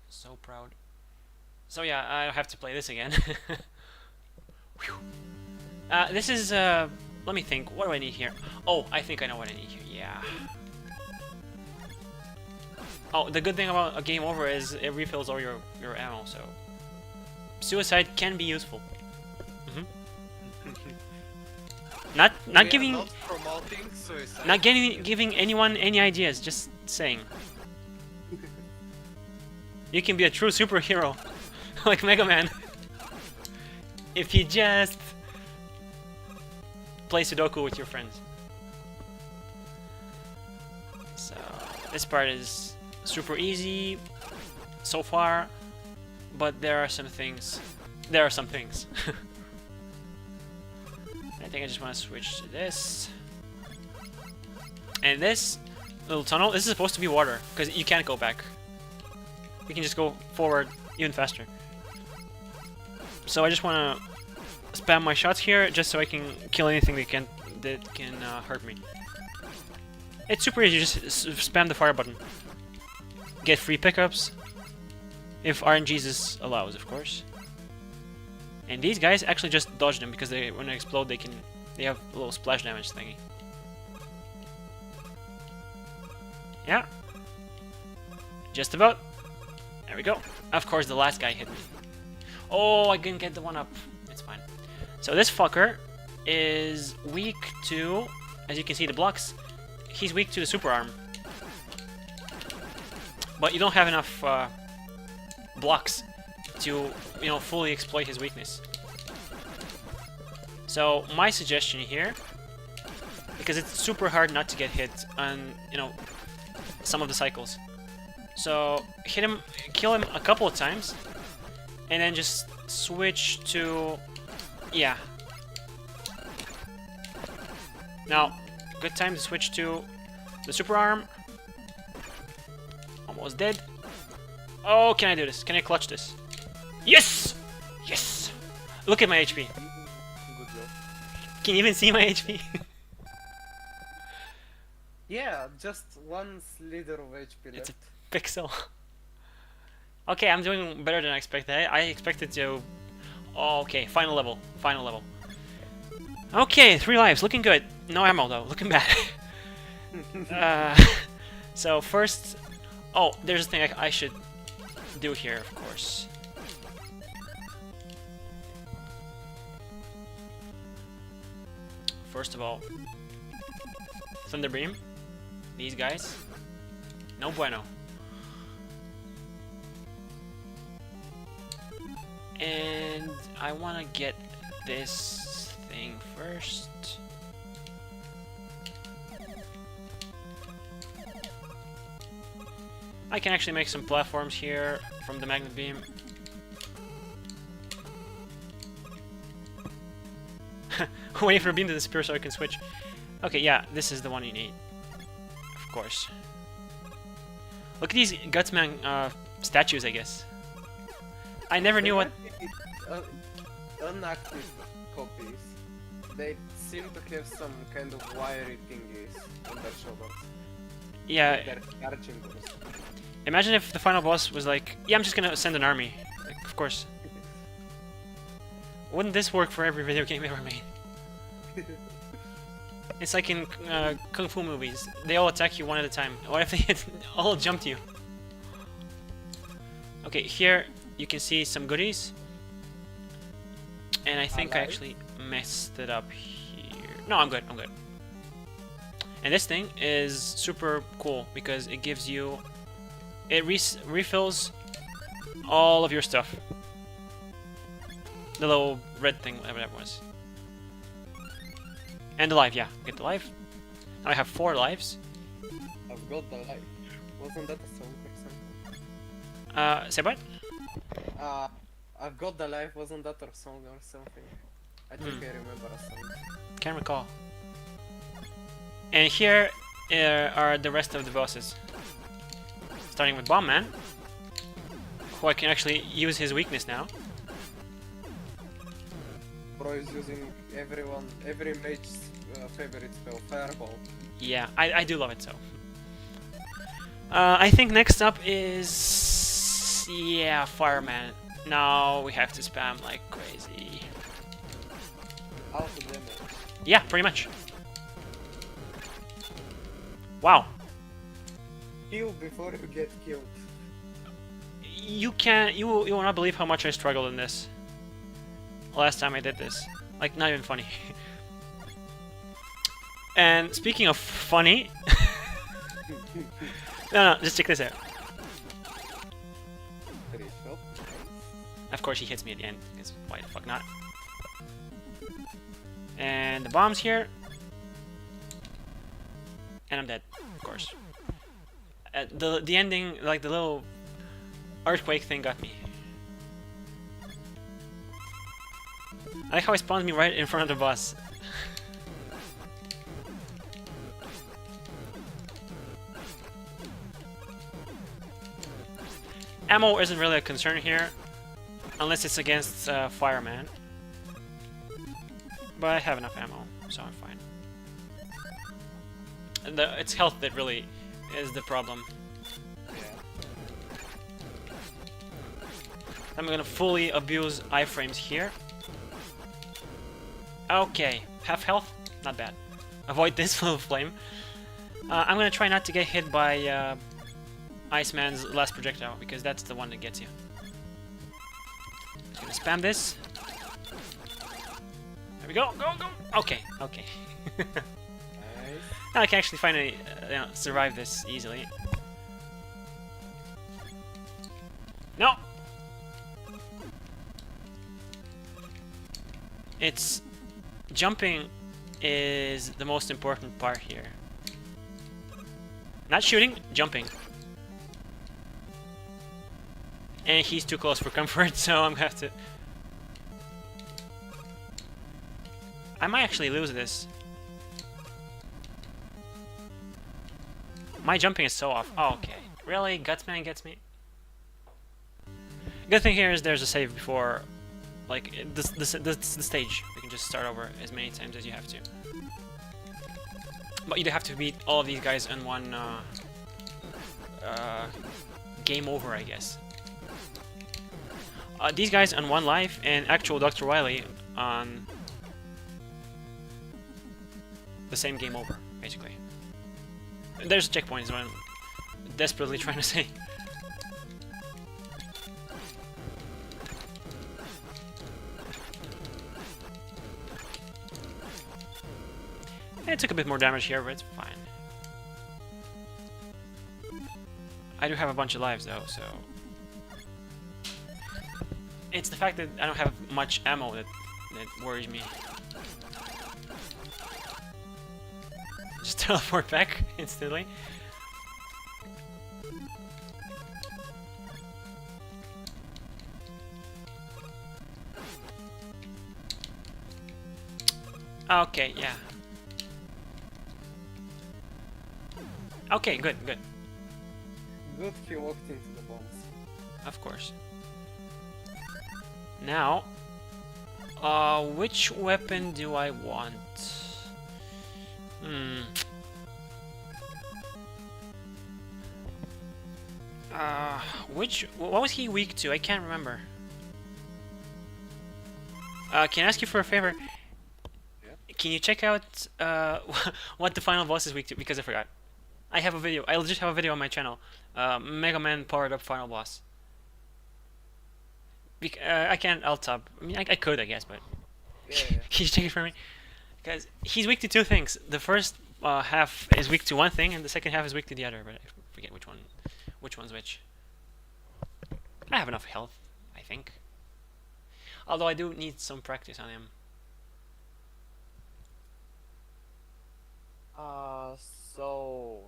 [SPEAKER 1] so proud. So yeah, I have to play this again. Whew. This is, let me think, what do I need here? Oh, I think I know what I need here, yeah. Oh, the good thing about a game over is it refills all your ammo, so... Suicide can be useful. Not
[SPEAKER 2] We are
[SPEAKER 1] giving...
[SPEAKER 2] not promoting suicide.
[SPEAKER 1] Not giving anyone any ideas, just saying. You can be a true superhero, like Mega Man, if you just play Sudoku with your friends. So, this part is super easy so far, but there are some things. There are some things. I think I just want to switch to this. And this little tunnel, this is supposed to be water, because you can't go back. You can just go forward even faster. So I just want to spam my shots here, just so I can kill anything that can hurt me. It's super easy, just spam the fire button. Get free pickups, if RNGesus allows, of course. And these guys actually just dodge them, because when they explode they have a little splash damage thingy. Yeah. Just about. There we go. Of course the last guy hit me. Oh, I didn't get the one up. It's fine. So this fucker is weak to, as you can see the blocks, he's weak to the super arm. But you don't have enough blocks to, fully exploit his weakness. So my suggestion here, because it's super hard not to get hit on, some of the cycles. So hit him, kill him a couple of times, and then just switch to, yeah. Now, good time to switch to the super arm. Almost dead. Oh, can I do this? Can I clutch this? Yes! Yes! Look at my HP.
[SPEAKER 2] Good job.
[SPEAKER 1] Can you even see my HP?
[SPEAKER 2] Yeah, just one slither of HP
[SPEAKER 1] It's
[SPEAKER 2] left.
[SPEAKER 1] a pixel. Okay, I'm doing better than I expected. I expected to... Oh, okay, final level. Final level. Okay, 3 lives. Looking good. No ammo, though. Looking bad. So, first... Oh, there's a thing I should do here, of course. First of all, Thunder Beam. These guys. No bueno. And I want to get this thing first. I can actually make some platforms here from the magnet beam. Waiting for a beam to disappear so I can switch. Okay, yeah, this is the one you need. Of course. Look at these Gutsman statues, I guess. I never knew what...
[SPEAKER 2] Unactive copies. They seem to have some kind of wiry thingies on their shoulders.
[SPEAKER 1] Yeah,
[SPEAKER 2] They're charging those.
[SPEAKER 1] imagine if the final boss was like, yeah, I'm just gonna send an army. Like, of course. Wouldn't this work for every video game ever made? It's like in Kung Fu movies. They all attack you one at a time. What if they all jumped you? Okay, here you can see some goodies. And I think I actually messed it up here. No, I'm good, I'm good. And this thing is super cool because it gives you... It refills all of your stuff. The little red thing, whatever that was. And the life, yeah. Get the life. Now I have 4 lives.
[SPEAKER 2] I've got the light. Wasn't that a song or something?
[SPEAKER 1] Say what?
[SPEAKER 2] I've got the life. Wasn't that a song or something? I think I remember a song.
[SPEAKER 1] Can't recall. And here are the rest of the bosses. Starting with Bomb Man, who I can actually use his weakness now.
[SPEAKER 2] Bro is using every mage's favorite spell, Fireball.
[SPEAKER 1] Yeah, I do love it so. I think next up is... Yeah, Fireman. Now we have to spam like crazy.
[SPEAKER 2] Auto damage.
[SPEAKER 1] Yeah, pretty much. Wow.
[SPEAKER 2] Kill before you get killed.
[SPEAKER 1] You can't... You will not believe how much I struggled in this. Last time I did this. Like, not even funny. And speaking of funny... no, just check this out. Of course he hits me at the end, because why the fuck not? And the bomb's here. And I'm dead, of course. The ending, like the little earthquake thing got me. I like how he spawned me right in front of the boss. Ammo isn't really a concern here, unless it's against Fireman. But I have enough ammo, so I'm fine. It's health that really is the problem.
[SPEAKER 2] Yeah.
[SPEAKER 1] I'm gonna fully abuse iframes here. Okay, half health, not bad. Avoid this little flame. I'm gonna try not to get hit by Iceman's last projectile, because that's the one that gets you. Just gonna spam this. There we go, go, go! Okay, okay.
[SPEAKER 2] Nice.
[SPEAKER 1] Now I can actually finally survive this easily. No! It's... Jumping is the most important part here. Not shooting, jumping. And he's too close for comfort, so I'm gonna have to... I might actually lose this. My jumping is so off. Oh, okay. Really? Gutsman gets me? Good thing here is there's a save before, like, the stage. You can just start over as many times as you have to. But you do have to beat all of these guys in one game over, I guess. These guys on 1 life and actual Dr. Wily on the same game over, basically. There's checkpoints, is what I'm desperately trying to say. It took a bit more damage here, but it's fine. I do have a bunch of lives though, so... It's the fact that I don't have much ammo that worries me. Just teleport back instantly. Okay, yeah. Okay, good, good.
[SPEAKER 2] Good, he walked into the bombs.
[SPEAKER 1] Of course. Now, which weapon do I want? Hmm. What was he weak to? I can't remember. Can I ask you for a favor?
[SPEAKER 2] Yeah.
[SPEAKER 1] Can you check out what the final boss is weak to? Because I forgot. I have a video. I'll just have a video on my channel. Mega Man powered up final boss. I can't alt tab. I mean, I could, I guess, but
[SPEAKER 2] Yeah,
[SPEAKER 1] can you check it for me? Because he's weak to two things. The first half is weak to one thing, and the second half is weak to the other. But I forget which one. Which one's which? I have enough health, I think. Although I do need some practice on him.
[SPEAKER 2] So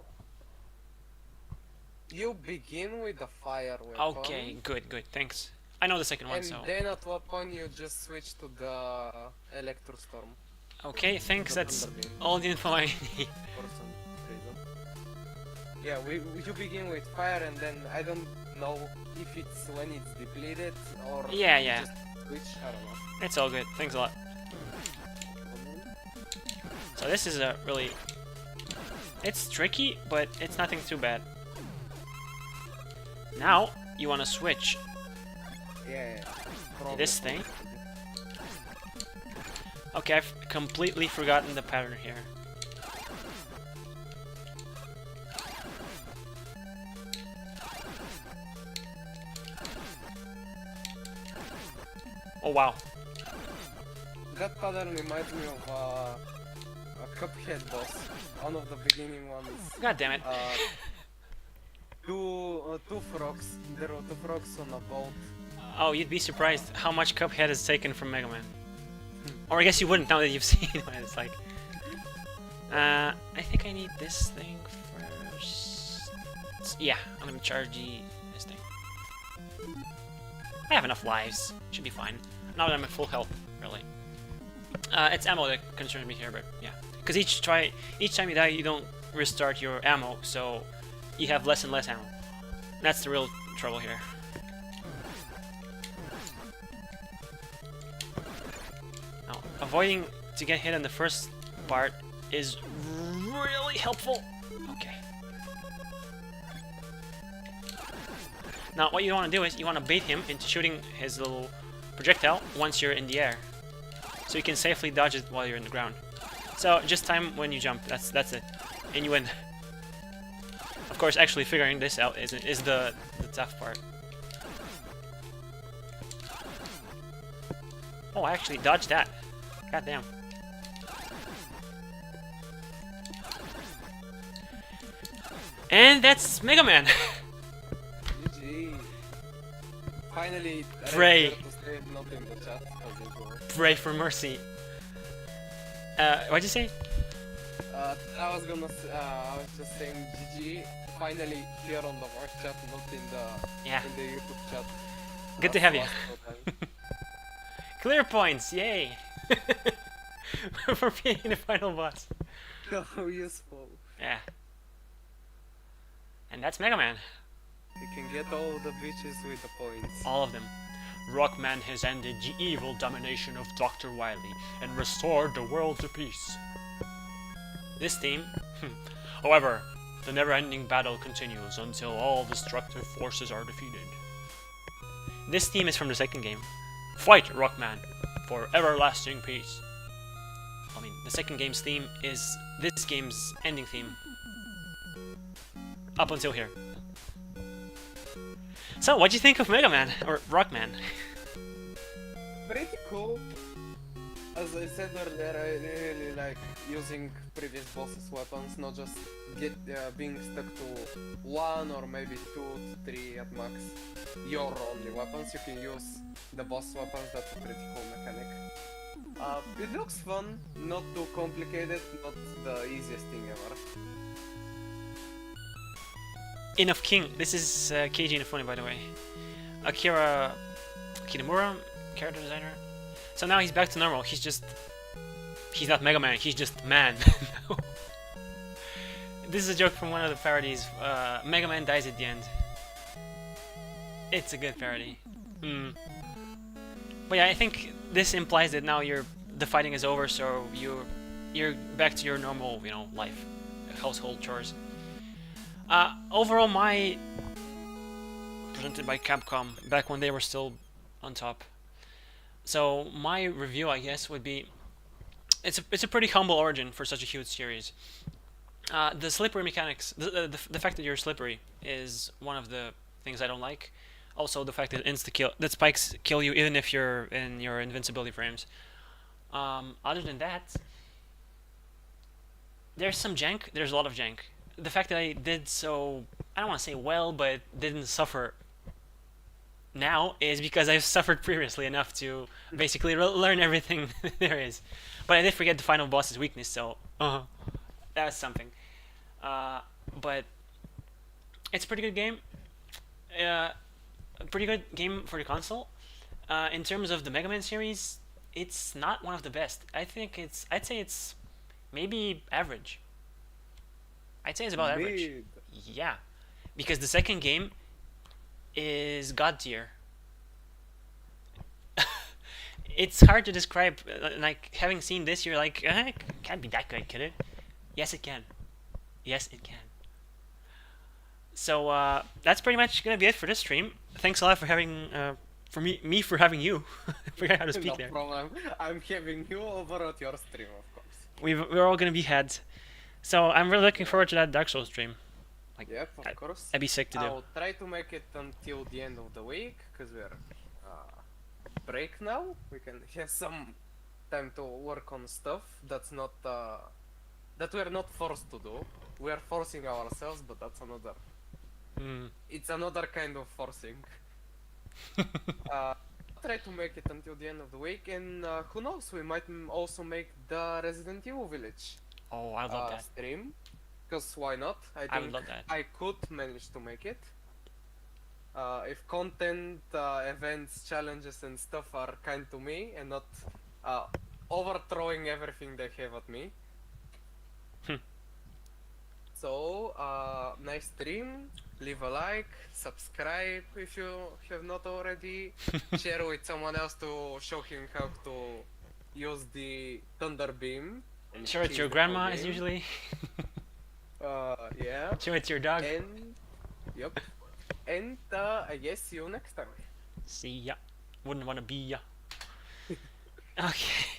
[SPEAKER 2] you begin with the fire weapon.
[SPEAKER 1] Okay, good, good. Thanks. I know the second one,
[SPEAKER 2] And
[SPEAKER 1] so.
[SPEAKER 2] then at what point you just switch to the Electrostorm
[SPEAKER 1] Okay, thanks.
[SPEAKER 2] the
[SPEAKER 1] That's
[SPEAKER 2] Thunderbeam.
[SPEAKER 1] all the info I need.
[SPEAKER 2] for some reason. Yeah, you begin with fire and then I don't know if it's when it's depleted or
[SPEAKER 1] Yeah,
[SPEAKER 2] you
[SPEAKER 1] yeah.
[SPEAKER 2] just switch, I don't know.
[SPEAKER 1] It's all good. Thanks a lot. So this is a really... It's tricky, but it's nothing too bad. Now, you want to switch
[SPEAKER 2] Yeah. Probably.
[SPEAKER 1] this thing. Okay, I've completely forgotten the pattern here. Oh wow.
[SPEAKER 2] That pattern reminds me of a Cuphead boss, one of the beginning ones.
[SPEAKER 1] God damn it.
[SPEAKER 2] Two frogs. There were two frogs on a boat.
[SPEAKER 1] Oh, you'd be surprised how much Cuphead is taken from Mega Man. Or I guess you wouldn't now that you've seen what it's like. I think I need this thing first. Yeah, I'm gonna charge this thing. I have enough lives. Should be fine. Now that I'm at full health, really. It's ammo that concerns me here, but yeah. Because each time you die, you don't restart your ammo, so you have less and less ammo. That's the real trouble here. Now, avoiding to get hit on the first part is really helpful. Okay. Now, what you want to do is you want to bait him into shooting his little projectile once you're in the air, so you can safely dodge it while you're in the ground. So just time when you jump. That's it, and you win. Of course, actually figuring this out is the tough part. Oh, I actually dodged that. God damn. And that's Mega Man.
[SPEAKER 2] GG. Finally,
[SPEAKER 1] Pray.
[SPEAKER 2] to say not in the chat as usual.
[SPEAKER 1] Pray for mercy. What'd you say?
[SPEAKER 2] I was just saying GG. Finally here on the voice chat, not in
[SPEAKER 1] Yeah.
[SPEAKER 2] the YouTube chat.
[SPEAKER 1] Good to have you.
[SPEAKER 2] Last time.
[SPEAKER 1] Clear points, yay! For being the final boss.
[SPEAKER 2] How useful.
[SPEAKER 1] Yeah. And that's Mega Man.
[SPEAKER 2] You can get all the bitches with the points.
[SPEAKER 1] All of them. Rockman has ended the evil domination of Dr. Wily and restored the world to peace. This theme, however, the never-ending battle continues until all destructive forces are defeated. This theme is from the second game. Fight, Rockman, for everlasting peace. I mean, the second game's theme is this game's ending theme. Up until here. So, what'd you think of Mega Man, or Rockman?
[SPEAKER 2] Pretty cool. As I said earlier, I really like using previous bosses' weapons, not just being stuck to one or maybe 2 to 3 at max. Your only weapons, you can use the boss weapons, that's a pretty cool mechanic. It looks fun, not too complicated, not the easiest thing ever.
[SPEAKER 1] Enough King. This is Keiji Inafune, by the way. Akira Kitamura, character designer. So now he's back to normal. He's just he's not Mega Man, he's just man. This is a joke from one of the parodies. Mega Man dies at the end. It's a good parody. But yeah, I think this implies that now the fighting is over, so you're back to your normal, life, household chores. Overall, presented by Capcom back when they were still on top. So my review, I guess, would be it's a pretty humble origin for such a huge series. The slippery mechanics, the fact that you're slippery is one of the things I don't like. Also, the fact that spikes kill you even if you're in your invincibility frames. Other than that, there's some jank. There's a lot of jank. The fact that I did so, I don't want to say well, but didn't suffer now is because I've suffered previously enough to basically learn everything there is. But I did forget the final boss's weakness, so that's something. But it's a pretty good game. A pretty good game for the console. In terms of the Mega Man series, it's not one of the best. I'd say it's maybe average. I'd say it's about average. Yeah, because the second game is god tier. It's hard to describe. Like, having seen this, you're like, it can't be that good, could it? Yes, it can. Yes, it can. So that's pretty much gonna be it for this stream. Thanks a lot for having me for having you. I forgot how to speak there.
[SPEAKER 2] No problem. I'm having you over at your stream, of course.
[SPEAKER 1] We're all gonna be heads. So I'm really looking forward to that Dark Souls stream.
[SPEAKER 2] Yep, of course.
[SPEAKER 1] That'd be sick to do.
[SPEAKER 2] I'll try to make it until the end of the week, because we're break now. We can have some time to work on stuff that's not that we're not forced to do. We are forcing ourselves, but that's another. It's another kind of forcing. Try to make it until the end of the week, and who knows, we might also make the Resident Evil Village
[SPEAKER 1] Oh, I love that.
[SPEAKER 2] stream. Because why not?
[SPEAKER 1] I would love that.
[SPEAKER 2] I could manage to make it. If content, events, challenges and stuff are kind to me and not overthrowing everything they have at me. So, nice stream. Leave a like, subscribe if you have not already. Share with someone else to show him how to use the Thunder Beam.
[SPEAKER 1] Sure, it's your grandma as usually.
[SPEAKER 2] Yeah.
[SPEAKER 1] Sure, it's your dog.
[SPEAKER 2] And yep. And I guess see you next time.
[SPEAKER 1] See ya. Wouldn't want to be ya. Okay.